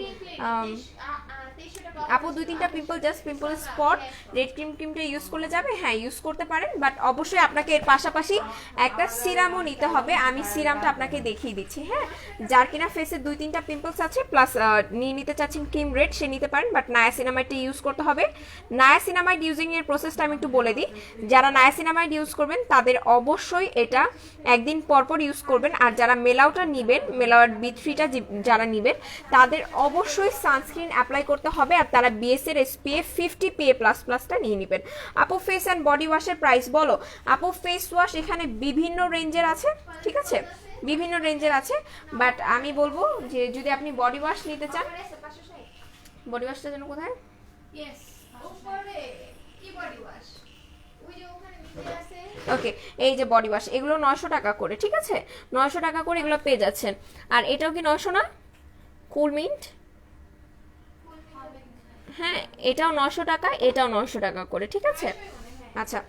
আপু 2-3টা pimple, just pimple spot, red ক্রিমটা ইউজ করলে যাবে? হ্যাঁ ইউজ করতে পারেন, বাট অবশ্যই আপনাকে এর পাশাপাশি একটা সিরামও নিতে হবে। আমি সিরামটা আপনাকে দেখিয়ে দিচ্ছি, হ্যাঁ। যার কিনা ফেসে 2-3টা পিম্পলস আছে প্লাস নিয়ে নিতে চাচ্ছেন ক্রিম রেড, সে নিতে পারেন, বাট নায়াসিনামাইডটা ইউজ করতে হবে। নায়াসিনামাইড ইউজিং এর প্রসেসটা আমি একটু বলে দিই। যারা নায়াসিনামাইড ইউজ করবেন তাদের অবশ্যই এটা একদিন পরপর ইউজ করবেন। আর যারা মেলাউটা নেবেন, মেলাউট B3টা যারা নেবেন তাদের অবশ্যই সানস্ক্রিন অ্যাপ্লাই করতে হবে। আর তারা বিএস এর SPF 50 PA++টা নিয়ে নেবেন। আপু ফেস অ্যান্ড বডি ওয়াশের প্রাইস বলো। আপু ফেস ওয়াশ এখানে বিভিন্ন রেঞ্জের আছে, ঠিক আছে, বিভিন্ন রেঞ্জের আছে, বাট আমি বলবো যে যদি আপনি বডি ওয়াশ নিতে চান, বডি ওয়াশটা যেন কোথায়, ওকে, এই যে বডি ওয়াশ, এগুলো 900 টাকা করে, ঠিক আছে, 900 টাকা করে এগুলো পেয়ে যাচ্ছেন। আর এটাও কি 900 না? কুলমিন্ট, হ্যাঁ এটাও 900 টাকা, এটাও 900 টাকা করে, ঠিক আছে। আচ্ছা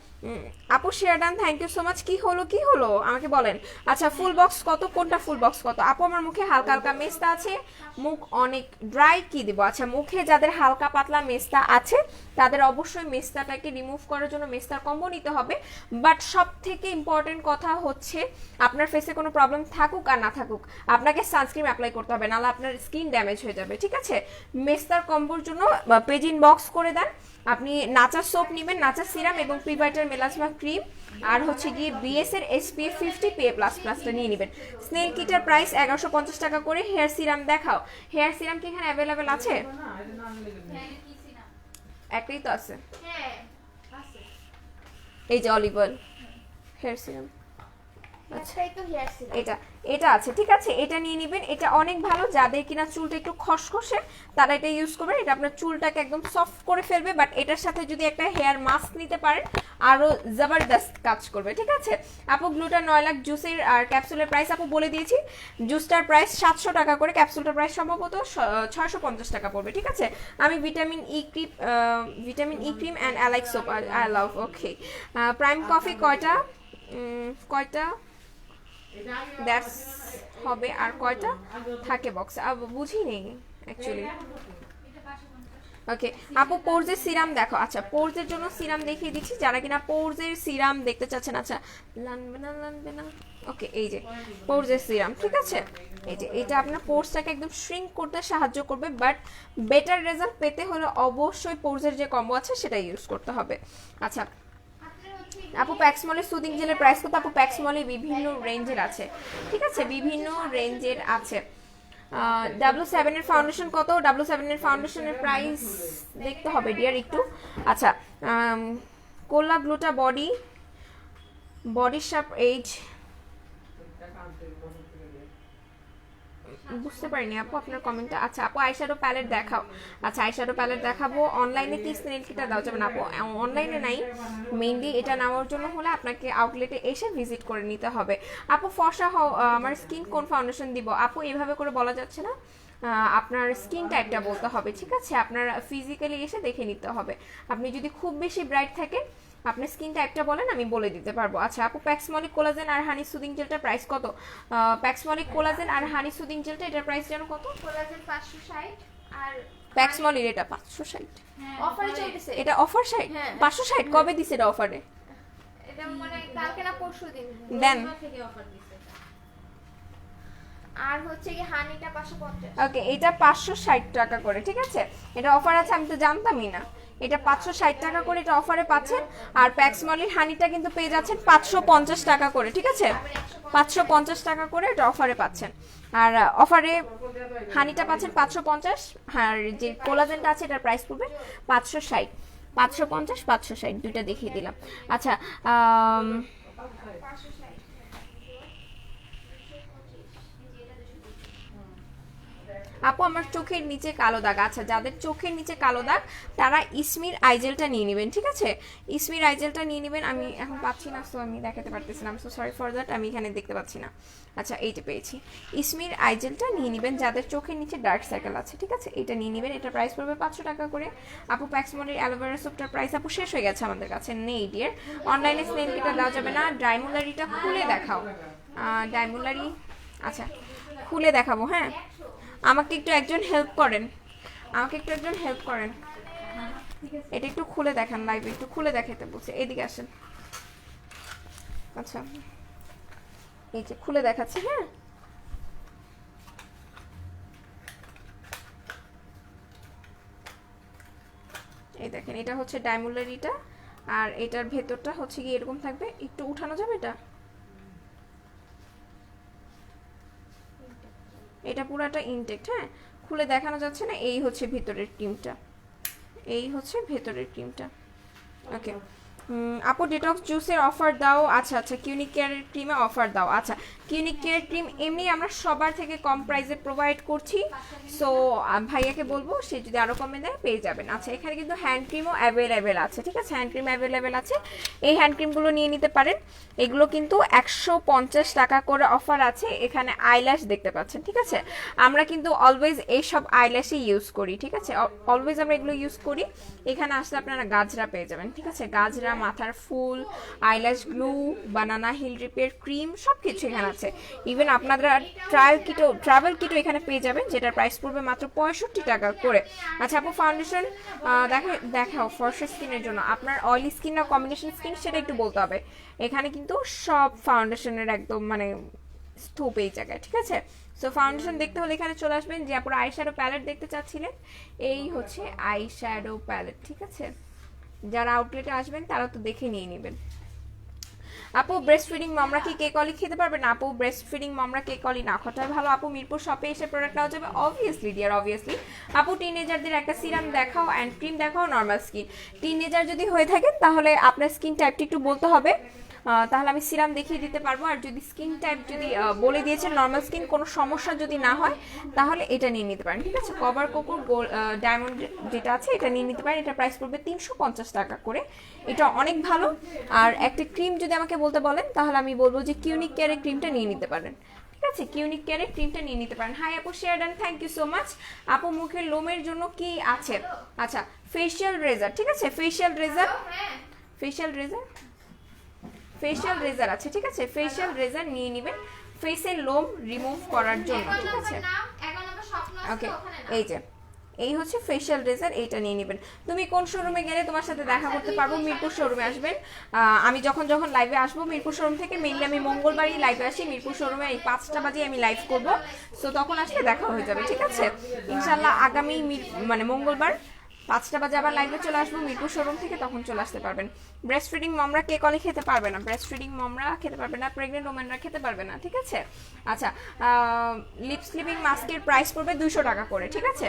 আপু share done, thank you so much. কি হলো আমাকে বলেন। আচ্ছা ফুল বক্স কত, কোনটা ফুল বক্স কত? আপু আমার মুখে হালকা হালকা মেস্তা আছে, মুখ অনেক ড্রাই, কি দিব? আচ্ছা মুখে যাদের হালকা পাতলা মেস্তা আছে তাদের অবশ্যই মেস্তাটাকে রিমুভ করার জন্য মেস্তার কম্বো নিতে হবে। বাট সব থেকে ইম্পর্টেন্ট কথা হচ্ছে আপনার ফেসে কোনো প্রবলেম থাকুক আর না থাকুক আপনাকে সানস্ক্রিন অ্যাপ্লাই করতে হবে, নাহলে আপনার স্কিন ড্যামেজ হয়ে যাবে, ঠিক আছে। মেস্তার কম্বোর জন্য পেজিন বক্স করে দেন। আপনি নাচা সোপ নেবেন, নাচা সিরাম এবং প্রিভাইটার মেলাসমা ক্রিম, আর হচ্ছে গিয়ে বিএস এর SPF 50 PA++টা নিয়ে নেবেন। স্নেল কিটের প্রাইস 1150 টাকা করে। হেয়ার সিরাম দেখাও, হেয়ার সিরাম কি এখানে অ্যাভেলেবেল আছে? একটাই তো আছে, এই যে অলিভ অয়েল হেয়ার সিরাম, এটা আছে, ঠিক আছে, এটা নিয়ে নেবেন। এটা অনেক ভালো, যাদের কিনা চুলটা একটু খসখসে তারা এটা ইউজ করবেন। এটা আপনার চুলটাকে একদম সফট করে ফেলবে, বাট এটার সাথে যদি একটা হেয়ার মাস্ক নিতে পারেন আরো জবরদস্ত কাজ করবে, ঠিক আছে। আপু গ্লুটা 9 লাখ জুসের আর ক্যাপসুলের প্রাইস আপু বলে দিয়েছি। জুসটার প্রাইস 700 টাকা করে, ক্যাপসুলটার প্রাইস সম্ভবত 650 টাকা পড়বে, ঠিক আছে। আমি vitamin E cream and alike soap I love, okay. Prime coffee কয়টা দ্যাটস হবে, আর কয়টা থাকে বক্সে বুঝি নেই অ্যাকচুয়ালি। ওকে আপু পোরজের সিরাম দেখো। আচ্ছা পোরজের জন্য সিরাম দেখিয়ে দিচ্ছি, যারা কিনা পোরজের সিরাম দেখতে চাচ্ছেন। আচ্ছা লাগবে না, ওকে, এই যে পোরজের সিরাম, ঠিক আছে। এই যে এটা আপনার পোরসটাকে একদম শ্রিঙ্ক করতে সাহায্য করবে, বাট বেটার রেজাল্ট পেতে হলে অবশ্যই পোরজের যে কম্বো আছে সেটা ইউজ করতে হবে। আচ্ছা আপু প্যাক্সমলের সুদিং জেলের প্রাইস কত? আপু প্যাক্সমলে বিভিন্ন রেঞ্জের আছে, ঠিক আছে, বিভিন্ন রেঞ্জের আছে। W7 এর ফাউন্ডেশন কত? W7 এর ফাউন্ডেশনের প্রাইস দেখতে হবে ডিয়ার একটু। আচ্ছা কোলা গ্লুটা বডি শার্প এজ, বুঝতে পারিনি আপু আপনার কমেন্টটা। আচ্ছা আপু আইশ্যাডো প্যালেট দেখাও। আচ্ছা আইশ্যাডো প্যালেট দেখাবো। অনলাইনে কি স্নেল কিটটা দেওয়া যাবে না আপু? অনলাইনে নাই, মেইনলি এটা নেওয়ার জন্য হলে আপনাকে আউটলেটে এসে ভিজিট করে নিতে হবে। আপু ফর্সা আমার স্কিন কোন ফাউন্ডেশন দিব? আপু এইভাবে করে বলা যাচ্ছে না, আপনার স্কিন টাইপটা বলতে হবে, ঠিক আছে। আপনার ফিজিক্যালি এসে দেখে নিতে হবে। আপনি যদি খুব বেশি ব্রাইট থাকে আপনার স্কিন টাইপটা বলেন, আমি বলে দিতে পারবো। আচ্ছা আপু প্যাক্সমলিক কোলাজেন আর হানি সুদিং জেলটার প্রাইস কত? প্যাক্সমলিক কোলাজেন আর হানি সুদিং জেলটা এটার প্রাইস যেন কত? কোলাজেন 560 আর প্যাক্সমলির এটা 560, অফারে চলতেছে। এটা অফার 60, 560 কবে দিছে এটা অফারে? এটা মানে কালকে না পরশুদিন দেন থেকে অফার দিছে। আর হচ্ছে কি হানিটা 550। ওকে এটা 560 টাকা করে, ঠিক আছে। এটা অফার আছে, আমি তো জানতামই না। এটা 560 টাকা করে এটা অফারে পাচ্ছেন। আর প্যাক্সমলির হানিটা কিন্তু পেয়ে যাচ্ছেন 550 টাকা করে, ঠিক আছে, 550 টাকা করে এটা অফারে পাচ্ছেন। আর অফারে হানিটা পাচ্ছেন 550, আর যে কোলাজেনটা আছে এটার প্রাইস পড়বে 560, 550 560 দুইটা দেখিয়ে দিলাম। আচ্ছা আপু আমার চোখের নিচে কালো দাগ, আচ্ছা যাদের চোখের নিচে কালো দাগ তারা ইসমির আইজেলটা নিয়ে নেবেন, ঠিক আছে? ইসমির আইজেলটা নিয়ে নেবেন। আমি এখন পাচ্ছি না, সো আমি দেখাতে পারতেছি না, সো সরি ফর দ্যাট, আমি এখানে দেখতে পাচ্ছি না। আচ্ছা এইটা পেয়েছি, ইসমির আইজেলটা নিয়ে নেবেন যাদের চোখের নিচে ডার্ক সার্কেল আছে, ঠিক আছে? এটা নিয়ে নেবেন, এটা প্রাইস পড়বে 500 টাকা করে। আপু প্যাক্সমোডের অ্যালোভেরা সোপটার প্রাইস আপু শেষ হয়ে গেছে আমাদের কাছে, নেই ডিয়ার। অনলাইনে স্নেল কিটা দেওয়া যাবে না। ডায়মোলারিটা খুলে দেখাও, ডায়মোলারি, আচ্ছা খুলে দেখাবো। হ্যাঁ আমাকে একটু একজন হেল্প করেন, এটা একটু খুলে দেখান, লাইভে একটু খুলে দেখাতে বলছে, এদিকে আসেন। আচ্ছা এই যে খুলে দেখাচ্ছি। হ্যাঁ এই দেখেন, এটা হচ্ছে ডায়মোলারিটা, আর এটার ভেতরটা হচ্ছে কি এরকম থাকবে। একটু উঠানো যাবে এটা, এটা পুরাটা ইনটেক্ট। হ্যাঁ খুলে দেখানো যাচ্ছে না। এই হচ্ছে ভেতরের ক্রিমটা, ওকে। আপু ডিটক্স জুসের অফার দাও। আচ্ছা আচ্ছা, কিউনিক কেয়ারের ক্রিমে অফার দাও। আচ্ছা কিউনিক কেয়ার ক্রিম এমনি আমরা সবার থেকে কম প্রাইসে প্রোভাইড করছি, সো ভাইয়াকে বলবো সে যদি আরও কমে দেয় পেয়ে যাবেন। আচ্ছা এখানে কিন্তু হ্যান্ড ক্রিমও অ্যাভেলেবেল আছে, ঠিক আছে? হ্যান্ড ক্রিম অ্যাভেলেবেল আছে, এই হ্যান্ড ক্রিমগুলো নিয়ে নিতে পারেন। এগুলো কিন্তু 150 টাকা করে অফার আছে। এখানে আইল্যাশ দেখতে পাচ্ছেন, ঠিক আছে? আমরা কিন্তু অলওয়েজ এইসব আইল্যাশই ইউজ করি, ঠিক আছে? অলওয়েজ আমরা এগুলো ইউজ করি। এখানে আসলে আপনারা গাজরা পেয়ে যাবেন, ঠিক আছে? গাজরা, মাথার ফুল, আইল্যাশ গ্লু, বানানা হিল রিপেয়ার ক্রিম, সব কিছু এখানে আছে। ইভেন আপনারা ট্রাভেল কিটও এখানে পেয়ে যাবেন, যেটার প্রাইস পড়বে মাত্র 65 টাকা করে। আচ্ছা আপু ফাউন্ডেশন দেখাও ফর্সা স্কিনের জন্য। আপনার অয়েলি স্কিন না কম্বিনেশন স্কিন সেটা একটু বলতে হবে। এখানে কিন্তু সব ফাউন্ডেশনের একদম মানে স্তূপ এই জায়গায়, ঠিক আছে? সো ফাউন্ডেশন দেখতে হলে এখানে চলে আসবেন। যে আপনারা আই শ্যাডো প্যালেট দেখতে চাচ্ছিলেন, এই হচ্ছে আই শ্যাডো প্যালেট, ঠিক আছে? যারা আউটলেটে আসবেন তারা তো দেখে নিয়ে নেবেন। আপু ব্রেস্ট ফিডিং মামরা কি কেক অলি খেতে পারবে না? আপু ব্রেস্ট ফিডিং মামরা কেক অলি না খাওয়াটাই ভালো। আপু মিরপুর শপে এসে প্রোডাক্ট নেওয়া যাবে? Obviously dear, obviously. আপু টিনেজারদের একটা সিরাম দেখাও অ্যান্ড ক্রিম দেখাও নর্মাল স্কিন। টিনেজার যদি হয়ে থাকেন তাহলে আপনার স্কিন টাইপটা একটু বলতে হবে, তাহলে আমি সিরাম দেখিয়ে দিতে পারবো। আর যদি স্কিন টাইপ যদি বলে দিয়েছেন নর্মাল স্কিন, কোনো সমস্যা যদি না হয় তাহলে এটা নিয়ে নিতে পারেন, ঠিক আছে? কভার কোকোর ডায়মন্ড যেটা আছে এটা নিয়ে নিতে পারেন। এটা প্রাইস পড়বে 350 টাকা করে, এটা অনেক ভালো। আর একটা ক্রিম যদি আমাকে বলতে বলেন তাহলে আমি বলবো যে কিউনিক কেয়ারের ক্রিমটা নিয়ে নিতে পারেন, ঠিক আছে? কিউনিক কেয়ারের ক্রিমটা নিয়ে নিতে পারেন। হাই আপু share done, thank you so much. আপু মুখের লোমের জন্য কি আছে? আচ্ছা ফেশিয়াল রেজার, ঠিক আছে? ফেশিয়াল রেজার আছে, ঠিক আছে? ফেশিয়াল রেজার নিয়ে নেবেন ফেসের লোম রিমুভ করার জন্য, ঠিক আছে? ওকে এই যে এই হচ্ছে ফেশিয়াল রেজার, এইটা নিয়ে নেবেন। তুমি কোন শোরুমে গেলে তোমার সাথে দেখা করতে পারবো? মিরপুর শোরুমে আসবেন। আমি যখন লাইভে আসবো মিরপুর শোরুম থেকে, মেইনলি আমি মঙ্গলবারই লাইভে আসি মিরপুর শোরুমে, এই 5টা বাজে আমি লাইভ করব। সো তখন আসলে দেখা হয়ে যাবে, ঠিক আছে? ইনশাল্লাহ আগামী মানে মঙ্গলবার 5টা বাজে আবার লাইভে চলে আসবো মিরপুর শোরুম থেকে, তখন চলে আসতে পারবেন। ব্রেস্ট ফিডিং মমরা কেক অলি খেতে পারবে না, প্রেগনেন্ট ওমেনরা খেতে পারবে না, ঠিক আছে? আচ্ছা লিপ স্লিপিং মাস্কের প্রাইস পড়বে 200 টাকা করে, ঠিক আছে?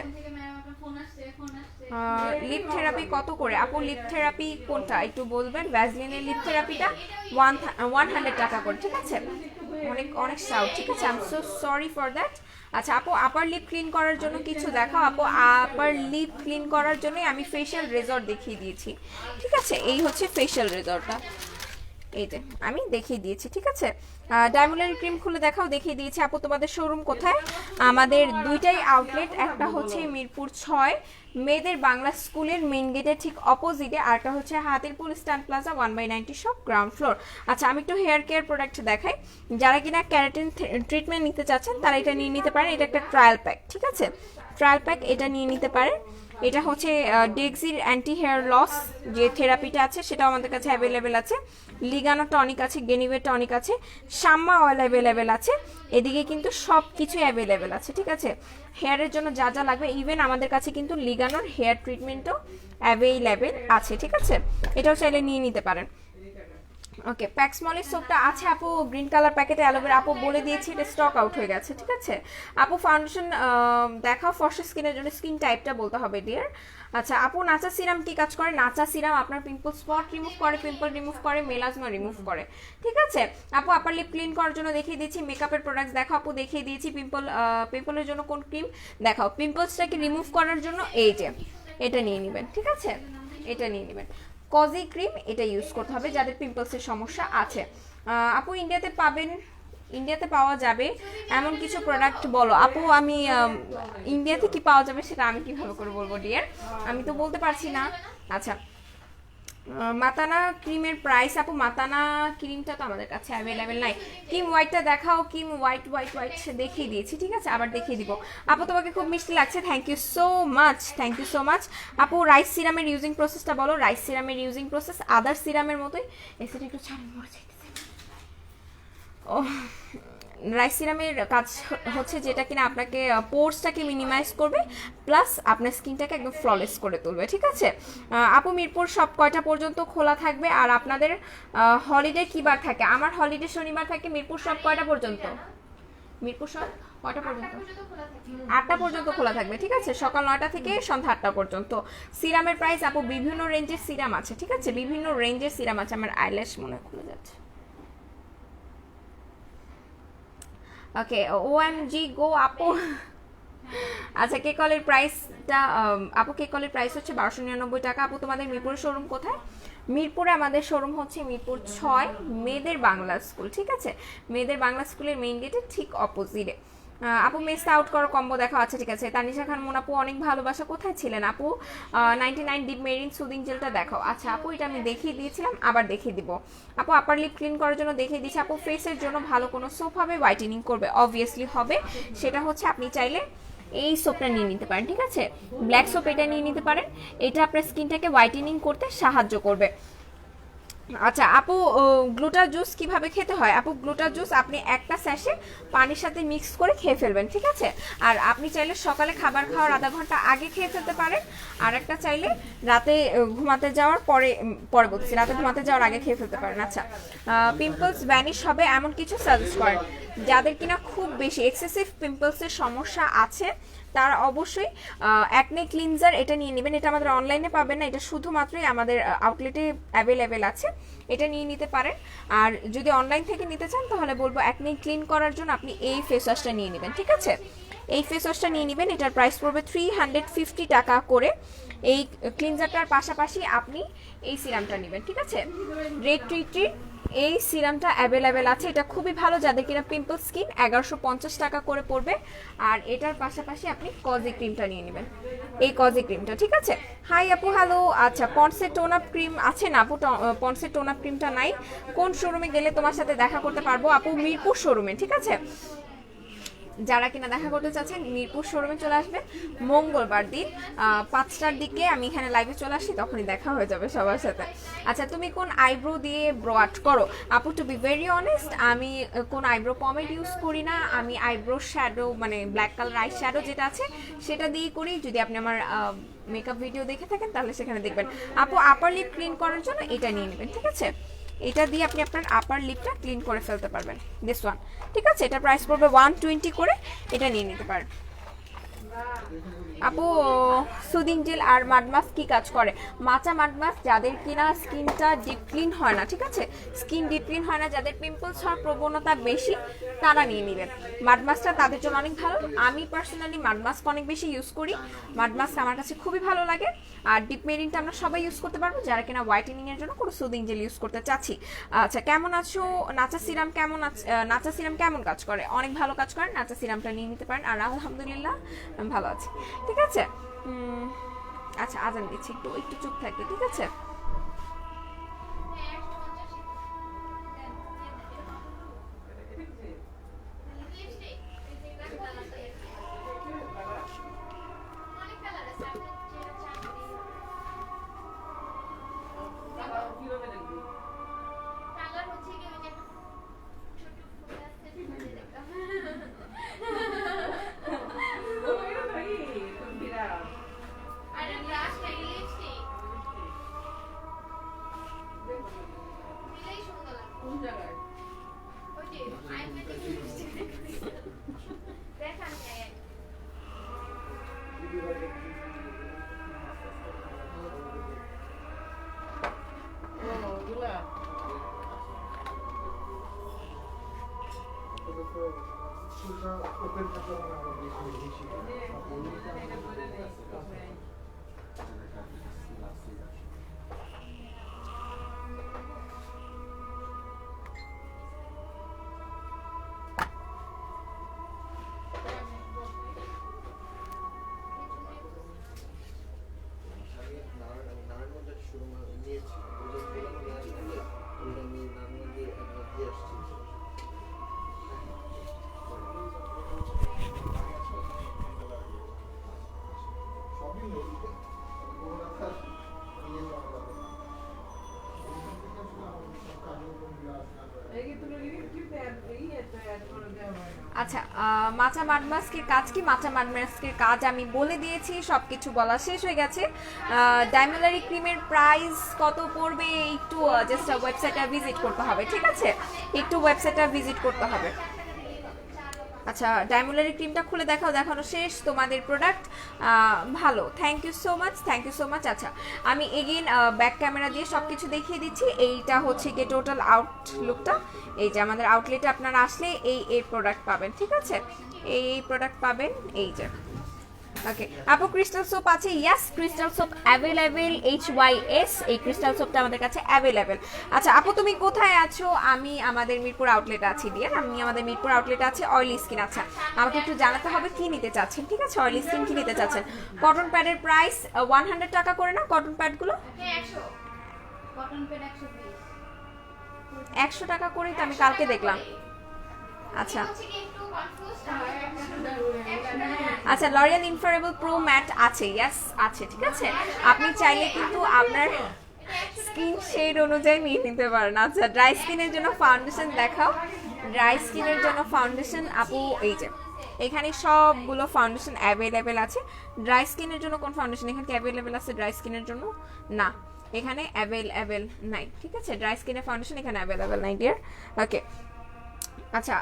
লিপ থেরাপি কত করে? আপু লিপ থেরাপি কোনটা একটু বলবেন? ভ্যাসলিনের লিপ থেরাপিটা 100 টাকা করে, ঠিক আছে? অনেক সাউথ, ঠিক আছে? I am so sorry for that. আচ্ছা আপু আপার লিপ ক্লিন করার জন্য কিছু দেখাও। আপু আপার লিপ ক্লিন করার জন্য আমি ফেশিয়াল রেজর দেখিয়ে দিয়েছি, ঠিক আছে? এই হচ্ছে ফেশিয়াল রেজরটা, এই যে আমি দেখিয়ে দিয়েছি, ঠিক আছে? ডায়মন্ডের ক্রিম খুলে দেখাও, দেখিয়ে দিয়েছি। আপু তোমাদের শোরুম কোথায়? আমাদের দুইটাই আউটলেট, একটা হচ্ছে মিরপুর 6 মেয়েদের বাংলা স্কুলের মেইন গেটের ঠিক অপোজিটে, আরটা হচ্ছে Hatirpul stand plaza 1/90 shop ground floor. আচ্ছা আমি একটু হেয়ার কেয়ার প্রোডাক্ট দেখাই। যারা কিনা ক্যারাটিন ট্রিটমেন্ট নিতে চাচ্ছেন তারা এটা নিয়ে নিতে পারেন। এটা একটা ট্রায়াল প্যাক, ঠিক আছে? ট্রায়াল প্যাক এটা নিয়ে নিতে পারেন। এটা হচ্ছে ডেক্সির অ্যান্টি হেয়ার লস যে থেরাপিটা আছে সেটাও আমাদের কাছে অ্যাভেলেবেল আছে। লিগানো টনিক আছে, গেনিভে টনিক আছে, শাম্মা অয়েল অ্যাভেলেবেল আছে। এদিকে কিন্তু সব কিছু অ্যাভেলেবেল আছে, ঠিক আছে? হেয়ারের জন্য যা যা লাগবে, ইভেন আমাদের কাছে কিন্তু লিগানোর হেয়ার ট্রিটমেন্টও অ্যাভেলেবেল আছে, ঠিক আছে? এটাও চাইলে নিয়ে নিতে পারেন। ওকে, প্যাক্সমলের সোপটা আছে আপু গ্রিন কালার প্যাকেটে অ্যালোভেরা, আপু বলে দিয়েছি এটা স্টক আউট হয়ে গেছে, ঠিক আছে। আপু ফাউন্ডেশন দেখাও ফর্সা স্কিনের জন্য, স্কিন টাইপটা বলতে হবে ডিয়ার। আচ্ছা আপু নাচা সিরাম কি কাজ করে? নাচা সিরাম আপনার পিম্পল স্পট রিমুভ করে, পিম্পল রিমুভ করে, মেলাজমা রিমুভ করে, ঠিক আছে। আপু আপার লিপ ক্লিন করার জন্য দেখিয়ে দিয়েছি। মেকআপের প্রোডাক্টস দেখো আপু, দেখিয়ে দিয়েছি। পিম্পলের জন্য কোন ক্রিম দেখাও? পিম্পলসটাকে রিমুভ করার জন্য এই যে এটা নিয়ে নেবেন, ঠিক আছে, এটা নিয়ে নেবেন। কজি ক্রিম, এটা ইউজ করতে হবে যাদের পিম্পলসের সমস্যা আছে। আপু ইন্ডিয়াতে পাবেন, ইন্ডিয়াতে পাওয়া যাবে এমন কিছু প্রোডাক্ট বলো আপু। আমি ইন্ডিয়াতে কি পাওয়া যাবে সেটা আমি কিভাবে করে বলবো ডিয়ার, আমি তো বলতে পারছি না। আচ্ছা মাতানা ক্রিমের প্রাইস আপু, মাতানা ক্রিমটা তো আমাদের কাছে অ্যাভেলেবেল নাই। কিম হোয়াইটটা দেখাও, কিম হোয়াইট দেখিয়ে দিয়েছি, ঠিক আছে, আবার দেখিয়ে দিব। আপু তোমাকে খুব মিষ্টি লাগছে, thank you so much, thank you so much. আপু রাইস সিরামের ইউজিং প্রসেসটা বলো। রাইস সিরামের ইউজিং প্রসেস আদার সিরামের মতোই, এসে একটু ছাড়িয়ে মরে যাইতেছে। ও রাইস সিরামের কাজ হচ্ছে যেটা কিনা আপনাকে পোর্সটাকে মিনিমাইজ করবে, প্লাস আপনার স্কিনটাকে একদম ফ্ললেস করে তুলবে, ঠিক আছে। আপু মিরপুর সব কয়টা পর্যন্ত খোলা থাকবে? আর আপনাদের হলিডে কী বার থাকে? আমার হলিডে শনিবার থাকে। মিরপুর সব কয়টা পর্যন্ত? মিরপুর সব কয়টা পর্যন্ত? 8টা পর্যন্ত খোলা থাকবে, ঠিক আছে, সকাল 9টা থেকে সন্ধ্যা 8টা পর্যন্ত। সিরামের প্রাইস আপু বিভিন্ন রেঞ্জের সিরাম আছে, ঠিক আছে, বিভিন্ন রেঞ্জের সিরাম আছে। আমার আইল্যাশ মনে হয় খুলে যাচ্ছে। ওকে ওএমজি গো আপু। আচ্ছা কেক কলের প্রাইসটা আপু, কেক কলের প্রাইস হচ্ছে 1299 টাকা। আপু তোমাদের মিরপুরের শোরুম কোথায়? মিরপুরে আমাদের শোরুম হচ্ছে মিরপুর 6 মেয়েদের বাংলা স্কুল, ঠিক আছে, মেয়েদের বাংলা স্কুলের মেইন গেটের ঠিক অপোজিটে। আপু মেসটা আউট করো কম্বো দেখা, আচ্ছা ঠিক আছে। তানিশা খান মন আপু অনেক ভালোবাসা, কোথায় ছিলেন আপু? 99 ডিপ মেরিন সুদিং জেলটা দেখাও। আচ্ছা আপু এটা আমি দেখিয়ে দিয়েছিলাম, আবার দেখিয়ে দিব। আপু আপার লিপ ক্লিন করার জন্য দেখিয়ে দিচ্ছি। আপু ফেসের জন্য ভালো কোনো সোপ হবে, হোয়াইটেনিং করবে, অবভিয়াসলি হবে। সেটা হচ্ছে আপনি চাইলে এই সোপটা নিয়ে নিতে পারেন, ঠিক আছে, ব্ল্যাক সোপ এটা নিয়ে নিতে পারেন। এটা আপনার স্কিনটাকে হোয়াইটেনিং করতে সাহায্য করবে। আচ্ছা আপু গ্লুটা জুস কিভাবে খেতে হয়? আপু গ্লুটা জুস আপনি একটা স্যাশে পানির সাথে মিক্স করে খেয়ে ফেলবেন, ঠিক আছে। আর আপনি চাইলে সকালে খাবার খাওয়ার আধা ঘন্টা আগে খেয়ে ফেলতে পারেন, আর একটা চাইলে রাতে ঘুমাতে যাওয়ার পরে, পরে বলছি রাতে ঘুমাতে যাওয়ার আগে খেয়ে ফেলতে পারেন। আচ্ছা পিম্পলস ভ্যানিশ হবে এমন কিছু সাজেস্ট করেন? যাদের কিনা খুব বেশি এক্সেসিভ পিম্পলসের সমস্যা আছে তারা অবশ্যই অ্যাকনে ক্লিনজার এটা নিয়ে নেবেন। এটা আমাদের অনলাইনে পাবেন না, এটা শুধুমাত্রই আমাদের আউটলেটে অ্যাভেলেবেল আছে, এটা নিয়ে নিতে পারেন। আর যদি অনলাইন থেকে নিতে চান তাহলে বলবো অ্যাকনে ক্লিন করার জন্য আপনি এই ফেস ওয়াশটা নিয়ে নেবেন, ঠিক আছে, এই ফেস ওয়াশটা নিয়ে নেবেন। এটার প্রাইস পড়বে 350 টাকা করে। এই ক্লিনজারটার পাশাপাশি আপনি এই সিরামটা নেবেন, ঠিক আছে, রেড ট্রিটির এই সিরামটা অ্যাভেলেবেল আছে, এটা খুবই ভালো যাদের কিনা পিম্পল স্কিন, 1150 টাকা করে পড়বে। আর এটার পাশাপাশি আপনি কজি ক্রিমটা নিয়ে নেবেন, এই কজি ক্রিমটা, ঠিক আছে। হাই আপু হ্যালো। আচ্ছা পন্ডসের টোন আপ ক্রিম আছে না আপু? পন্ডসের টোন আপ ক্রিমটা নাই। কোন শোরুমে গেলে তোমার সাথে দেখা করতে পারবো? আপু মিরপুর শোরুমে, ঠিক আছে, যারা কিনা দেখা করতে চাচ্ছেন মিরপুর শোরুমে চলে আসবে মঙ্গলবার দিন 5টার দিকে। আমি এখানে লাইভে চলে আসি, তখনই দেখা হয়ে যাবে সবার সাথে। আচ্ছা তুমি কোন আইব্রো দিয়ে ব্রো আর্ট করো? আপু টু বি ভেরি অনেস্ট আমি কোন আইব্রো পমেড ইউজ করি না, আমি আইব্রো শ্যাডো মানে ব্ল্যাক কালার আই শ্যাডো যেটা আছে সেটা দিয়েই করি। যদি আপনি আমার মেকআপ ভিডিও দেখে থাকেন তাহলে সেখানে দেখবেন। আপু আপার লিপ ক্লিন করার জন্য এটা নিয়ে নেবেন, ঠিক আছে, এটা দিয়ে আপনি আপনার আপার লিপটা ক্লিন করে ফেলতে পারবেন, দিস ওয়ান, ঠিক আছে। এটা প্রাইস পড়বে 120 করে, এটা নিয়ে নিতে পারেন। আপু সুদিং জেল আর মাড মাস্ক কি কাজ করে? মাচা মাড মাস্ক যাদের কিনা স্কিনটা ডিপ ক্লিন হয় না, ঠিক আছে, স্কিন ডিপ ক্লিন হয় না, যাদের পিম্পলস হওয়ার প্রবণতা বেশি, তারা নিয়ে নেবেন। মাড মাস্কটা তাদের জন্য অনেক ভালো। আমি পার্সোনালি মাড মাস্ক অনেক বেশি ইউজ করি, মাড মাস্ক আমার কাছে খুবই ভালো লাগে। আর ডিপ মেরিনটা আমরা সবাই ইউজ করতে পারবো যারা কিনা হোয়াইটেনিং এর জন্য কোনো সুদিং জেল ইউজ করতে চাচ্ছি। আচ্ছা কেমন আছো? নাচা সিরাম কেমন আছে? নাচা সিরাম কেমন কাজ করে? অনেক ভালো কাজ করে, নাচা সিরামটা নিয়ে নিতে পারেন। আর আলহামদুলিল্লাহ আমি ভালো আছি, ঠিক আছে। আচ্ছা আজান দিচ্ছি, একটু একটু চুপ থাকবে, ঠিক আছে। আচ্ছা, মাচা মাডমাস্কের কাজ কি? মাচা মাডমাস্কের কাজ আমি বলে দিয়েছি, সবকিছু বলা শেষ হয়ে গেছে। ডাইমোলারি ক্রিমের প্রাইস কত পড়বে একটু জাস্ট ওয়েবসাইটটা ভিজিট করতে হবে, ঠিক আছে? একটু ওয়েবসাইটটা ভিজিট করতে হবে। আচ্ছা, ডাইমোলারি ক্রিমটা খুলে দেখাও, দেখানো শেষ তোমাদের প্রোডাক্ট। ভালো, thank you so much, thank you so much. আচ্ছা, আমি এগেইন ব্যাক ক্যামেরা দিয়ে সব কিছু দেখিয়ে দিচ্ছি। এইটা হচ্ছে গিয়ে টোটাল আউটলুকটা। এই যে আমাদের আউটলেটে আপনারা আসলে এই প্রোডাক্ট পাবেন, ঠিক আছে? এই প্রোডাক্ট পাবেন, এই যে। ওকে আপু, ক্রিস্টাল সোপ আছে? Yes, crystal soap available, HYS এই ক্রিস্টাল সোপটা আমাদের কাছে অ্যাভেলেবেল। আচ্ছা আপু, তুমি কোথায় আছো? আমি আমাদের মিরপুর আউটলেটে আছি ডিয়ার, আমি আমাদের মিরপুর আউটলেটে আছি। Oily skin. আচ্ছা, আমাকে একটু জানাতে হবে কি নিতে চাচ্ছেন, ঠিক আছে? অয়েলি স্কিন কি নিতে চাচ্ছেন? কটন প্যাডের প্রাইস 100 টাকা করে না কটন প্যাডগুলো? হ্যাঁ 100 কটন প্যাড 120 100 টাকা করেই তো আমি কালকে দেখলাম। আচ্ছা আচ্ছা, লরিয়াল ইনফারেবল প্রো ম্যাট আছে? ইয়েস আছে, ঠিক আছে। আপনি চাইলে কিন্তু আপনার স্কিন শেড অনুযায়ী নিয়ে নিতে পারেন। আচ্ছা, ড্রাই স্কিনের জন্য ফাউন্ডেশন দেখাও। ড্রাই স্কিনের জন্য ফাউন্ডেশন আপু এই যে এখানে সবগুলো ফাউন্ডেশন অ্যাভেলেবেল আছে। ড্রাই স্কিনের জন্য কোন ফাউন্ডেশন এখানে অ্যাভেলেবেল আছে? ড্রাই স্কিনের জন্য না, এখানে অ্যাভেলেবেল নাই, ঠিক আছে? ড্রাই স্কিনের ফাউন্ডেশন এখানে অ্যাভেলেবেল নাই ডিয়ার। ওকে আচ্ছা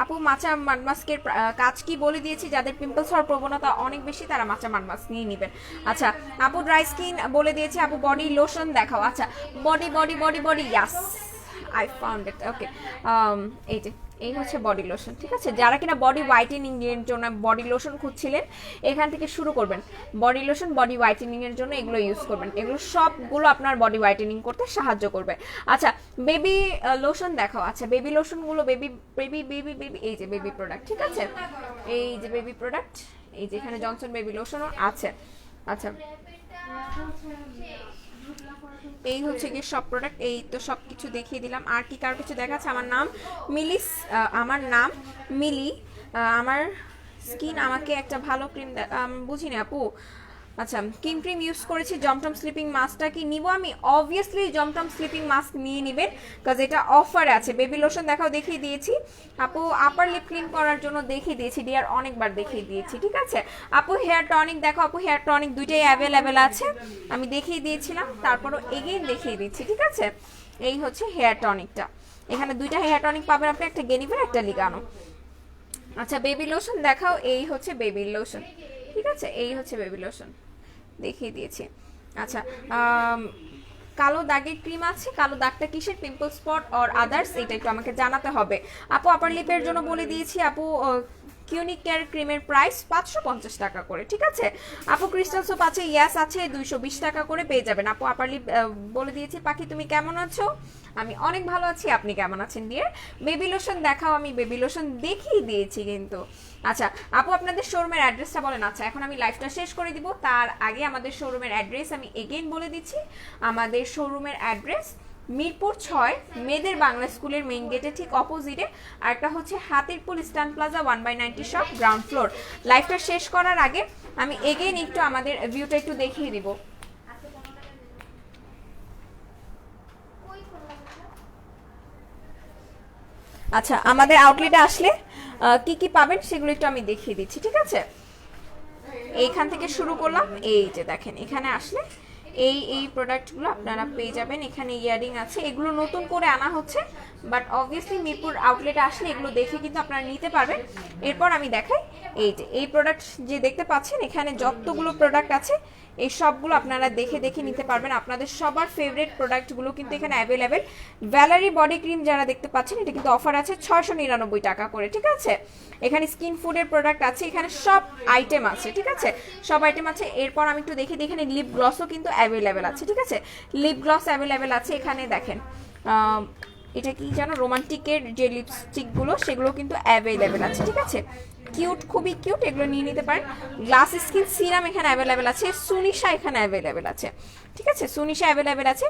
আপু, মাচা মাডমাস্কের কাজ কি বলে দিয়েছি। যাদের পিম্পলস হওয়ার প্রবণতা অনেক বেশি তারা মাচা মাডমাস্ক নিয়ে নেবেন। আচ্ছা আপু, ড্রাই স্কিন বলে দিয়েছি। আপু, বডি লোশন দেখাও। আচ্ছা, body body body body yes, I found it. Okay, এই যে এই হচ্ছে বডি লোশন, ঠিক আছে? যারা কিনা বডি হোয়াইটেনিং এর জন্য বডি লোশন খুঁজছিলেন, এখান থেকে শুরু করবেন। বডি লোশন বডি হোয়াইটেনিং এর জন্য এগুলো ইউজ করবেন। এগুলো সবগুলো আপনার বডি হোয়াইটেনিং করতে সাহায্য করবে। আচ্ছা, বেবি লোশন দেখাও। আচ্ছা, বেবি লোশনগুলো বেবি বেবি বেবি বেবি এই যে বেবি প্রোডাক্ট, ঠিক আছে? এই যে বেবি প্রোডাক্ট, এই যে এখানে জনসন বেবি লোশনও আছে। আচ্ছা, এই হচ্ছে কি সব প্রোডাক্ট। এই তো সব কিছু দেখিয়ে দিলাম। আর কি কার কিছু দেখাচ্ছে? আমার নাম মিলিস, আমার নাম মিলি। আমার স্কিন আমাকে একটা ভালো ক্রিম বুঝি না আপু। আচ্ছা, ক্রিম ইউজ করেছি। জমটম স্লিপিং মাস্কটা কি নিব আমি? অবভিয়াসলি জমটম স্লিপিং মাস্ক নিয়ে নেবেন, কাজ এটা অফারে আছে। বেবি লোশন দেখাও, দেখিয়ে দিয়েছি। আপু, আপার লিপ ক্লিন করার জন্য দেখিয়ে দিয়েছি ডিয়ার, অনেকবার দেখিয়ে দিয়েছি, ঠিক আছে? আপু, হেয়ার টনিক দেখো। আপু, হেয়ার টনিক দুইটাই অ্যাভেলেবেল আছে, আমি দেখিয়ে দিয়েছিলাম, তারপরও এগেইন দেখিয়ে দিচ্ছি, ঠিক আছে? এই হচ্ছে হেয়ার টনিকটা। এখানে দুইটা হেয়ার টনিক পাবেন আপনি, একটা গেনিভের একটা লিগানো। আচ্ছা, বেবি লোশন দেখাও। এই হচ্ছে বেবি লোশন, ঠিক আছে? এই হচ্ছে বেবি লোশন, দেখিয়ে দিয়েছি। আচ্ছা, কালো দাগের ক্রিম আছে। কালো দাগটা কিসের? Pimple spot or others? এটা একটু আমাকে জানাতে হবে। আপু, আপার লিপের জন্য বলে দিয়েছি। আপু, কিউনিক কেয়ার ক্রিমের প্রাইস 550 টাকা করে, ঠিক আছে? আপু, ক্রিস্টাল সোপ আছে? ইয়াস আছে, 220 টাকা করে পেয়ে যাবেন। আপু, আপার লিপ বলে দিয়েছি। পাখি, তুমি কেমন আছো? আমি অনেক ভালো আছি, আপনি কেমন আছেন ডিয়ার? বেবি লোশন দেখাও। আমি বেবি লোশন দেখিয়ে দিয়েছি কিন্তু। আচ্ছা আপু, আপনাদের শোরুমের অ্যাড্রেসটা বলেন। আচ্ছা, এখন আমি লাইভটা শেষ করে দিব, তার আগে আমাদের শোরুমের অ্যাড্রেস আমি এগেইন বলে দিচ্ছি। আমাদের শোরুমের অ্যাড্রেস মিরপুর 6, মেয়েদের বাংলা স্কুলের মেইন গেটে ঠিক অপোজিটে। আর একটা হচ্ছে Hatirpul stand plaza 1/90 shop, ground floor. লাইভটা শেষ করার আগে আমি এগেইন একটু আমাদের ভিউটা একটু দেখিয়ে দিব। আচ্ছা, আমাদের আউটলেটে আসলে কি কি পাবেন সেগুলো একটু আমি দেখিয়ে দিচ্ছি, ঠিক আছে? এইখান থেকে শুরু করলাম। এই যে দেখেন, এখানে আসলে এই প্রোডাক্টগুলো আপনারা পেয়ে যাবেন। এখানে ইয়ারিং আছে, এগুলো নতুন করে আনা হচ্ছে, বাট অবভিয়াসলি মিরপুর আউটলেটে আসলে এগুলো দেখে কিন্তু আপনারা নিতে পারবেন। এরপর আমি দেখাই এই যে এই প্রোডাক্ট যে দেখতে পাচ্ছেন এখানে যতগুলো প্রোডাক্ট আছে এই সবগুলো আপনারা দেখে দেখে নিতে পারবেন। আপনাদের সবার ফেভারিট প্রোডাক্টগুলো কিন্তু এখানে অ্যাভেলেবেল। ভ্যালারি বডি ক্রিম যারা দেখতে পাচ্ছেন এটা কিন্তু অফার আছে 699 টাকা করে, ঠিক আছে। এখানে স্কিন ফুডের প্রোডাক্ট আছে, এখানে সব আইটেম আছে, ঠিক আছে, সব আইটেম আছে। এরপর আমি একটু দেখি এখানে লিপ গ্লসও কিন্তু অ্যাভেলেবেল আছে, ঠিক আছে, লিপ গ্লস অ্যাভেলেবেল আছে। এখানে দেখেন এটা কি জানো রোমান্টিকের যে লিপস্টিকগুলো সেগুলো কিন্তু অ্যাভেলেবেল আছে, ঠিক আছে, কিউট, খুবই কিউট, এগুলো নিয়ে নিতে পারেন। গ্লাস স্কিন সিরাম এখানে অ্যাভেলেবেল আছে, সুনিশা এখানে অ্যাভেলেবেল আছে, ঠিক আছে, সুনিশা অ্যাভেলেবেল আছে,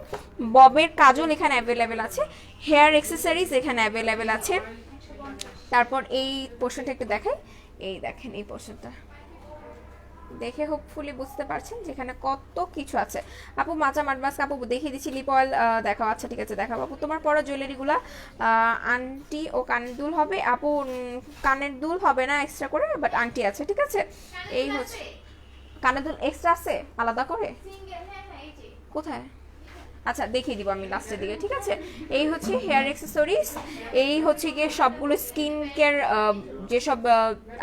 ববের কাজল এখানে অ্যাভেলেবেল আছে, হেয়ার অ্যাক্সেসরিজ এখানে অ্যাভেলেবেল আছে। তারপর এই পোর্শনটা একটু দেখাই, এই দেখেন এই পোর্শনটা দেখে হোপফুলি বুঝতে পারছেন যেখানে কত কিছু আছে। আপু মাচা মাডবাস আপু দেখিয়ে দিচ্ছি, লিপ অয়েল দেখাও, আচ্ছা ঠিক আছে দেখাবো। আপু তোমার পরা জুয়েলারিগুলো আংটি ও কানের দুল হবে আপু, কানের দুল হবে না এক্সট্রা করে, বাট আংটি আছে, ঠিক আছে। এই হচ্ছে কানের দুল এক্সট্রা আছে আলাদা করে, সিঙ্গেল, হ্যাঁ হ্যাঁ এই যে কোথায়? আচ্ছা দেখিয়ে দিব আমি লাস্টের দিকে, ঠিক আছে। এই হচ্ছে হেয়ার অ্যাক্সেসরিজ, এই হচ্ছে গিয়ে সবগুলো স্কিন কেয়ার যেসব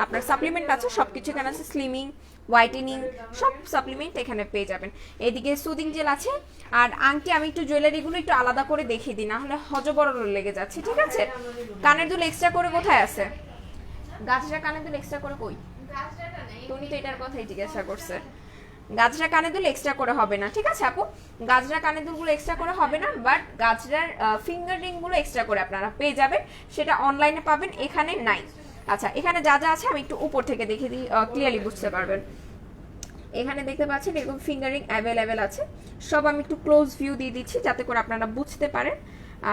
আপনার সাপ্লিমেন্ট আছে সব কিছু এখানে আছে, স্লিমিং, হোয়াইটেনিং সব সাপ্লিমেন্ট এখানে পেয়ে যাবেন। এদিকে সুদিং জেল আছে। আর আংটি আমি একটু জুয়েলারিগুলো একটু আলাদা করে দেখিয়ে দিই, না হলে হজবরল লেগে যাচ্ছে, ঠিক আছে। কানের দুল এক্সট্রা করে কোথায় আছে? গাছটা কানের দুল এক্সট্রা করে কই? গাছটাটা নেই। তুমি তো এটার কথাই জিজ্ঞাসা করছে। গাজরা কানের দুল এক্সট্রা করে হবে না, ঠিক আছে আপু, গাজরা কানের দুলগুলো এক্সট্রা করে হবে না, বাট গাজরার ফিঙ্গার রিংগুলো এক্সট্রা করে আপনারা পেয়ে যাবেন, সেটা অনলাইনে পাবেন, এখানে নাই। আচ্ছা এখানে যা যা আছে আমি একটু উপর থেকে দেখিয়ে দিই, ক্লিয়ারলি বুঝতে পারবেন। এখানে দেখতে পাচ্ছেন এরকম ফিঙ্গারিং অ্যাভেলেবেল আছে, সব আমি একটু ক্লোজ ভিউ দিয়ে দিচ্ছি যাতে করে আপনারা বুঝতে পারেন,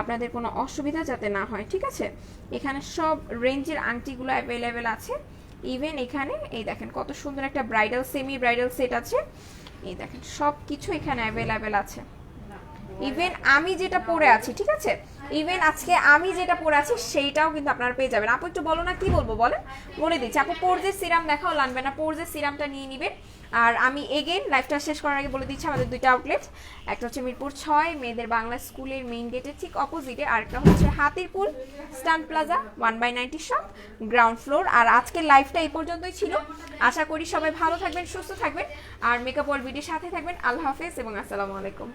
আপনাদের কোনো অসুবিধা যাতে না হয়, ঠিক আছে। এখানে সব রেঞ্জের আংটিগুলো অ্যাভেলেবেল আছে। ইভেন এখানে এই দেখেন কত সুন্দর একটা ব্রাইডাল সেমি ব্রাইডাল সেট আছে, এই দেখেন সব কিছু এখানে অ্যাভেলেবেল আছে। ইভেন আমি যেটা পরে আছি, ঠিক আছে, ইভেন আজকে আমি যেটা পরে আছি সেইটাও কিন্তু আপনারা পেয়ে যাবেন। আপু একটু বলো না কি বলবো বলেন, বলে দিচ্ছি। আপু পোর্জের সিরাম দেখাও লাগবে না, পোর্জের সিরামটা নিয়ে নিবেন। আর আমি এগেইন লাইভটা শেষ করার আগে বলে দিচ্ছি আমাদের দুইটা আউটলেট, একটা হচ্ছে মিরপুর 6 মেয়েদের বাংলা স্কুলের মেইন গেটের ঠিক অপোজিটে, আর একটা হচ্ছে হাতিরপুল স্টান প্লাজা 1/90 শপ গ্রাউন্ড ফ্লোর। আর আজকের লাইভটা এই পর্যন্তই ছিল, আশা করি সবাই ভালো থাকবেন, সুস্থ থাকবেন, আর মেকআপ ওয়ার্ল্ড ভিডিওর সাথে থাকবেন। আল্লাহ হাফেজ এবং আসসালামু আলাইকুম।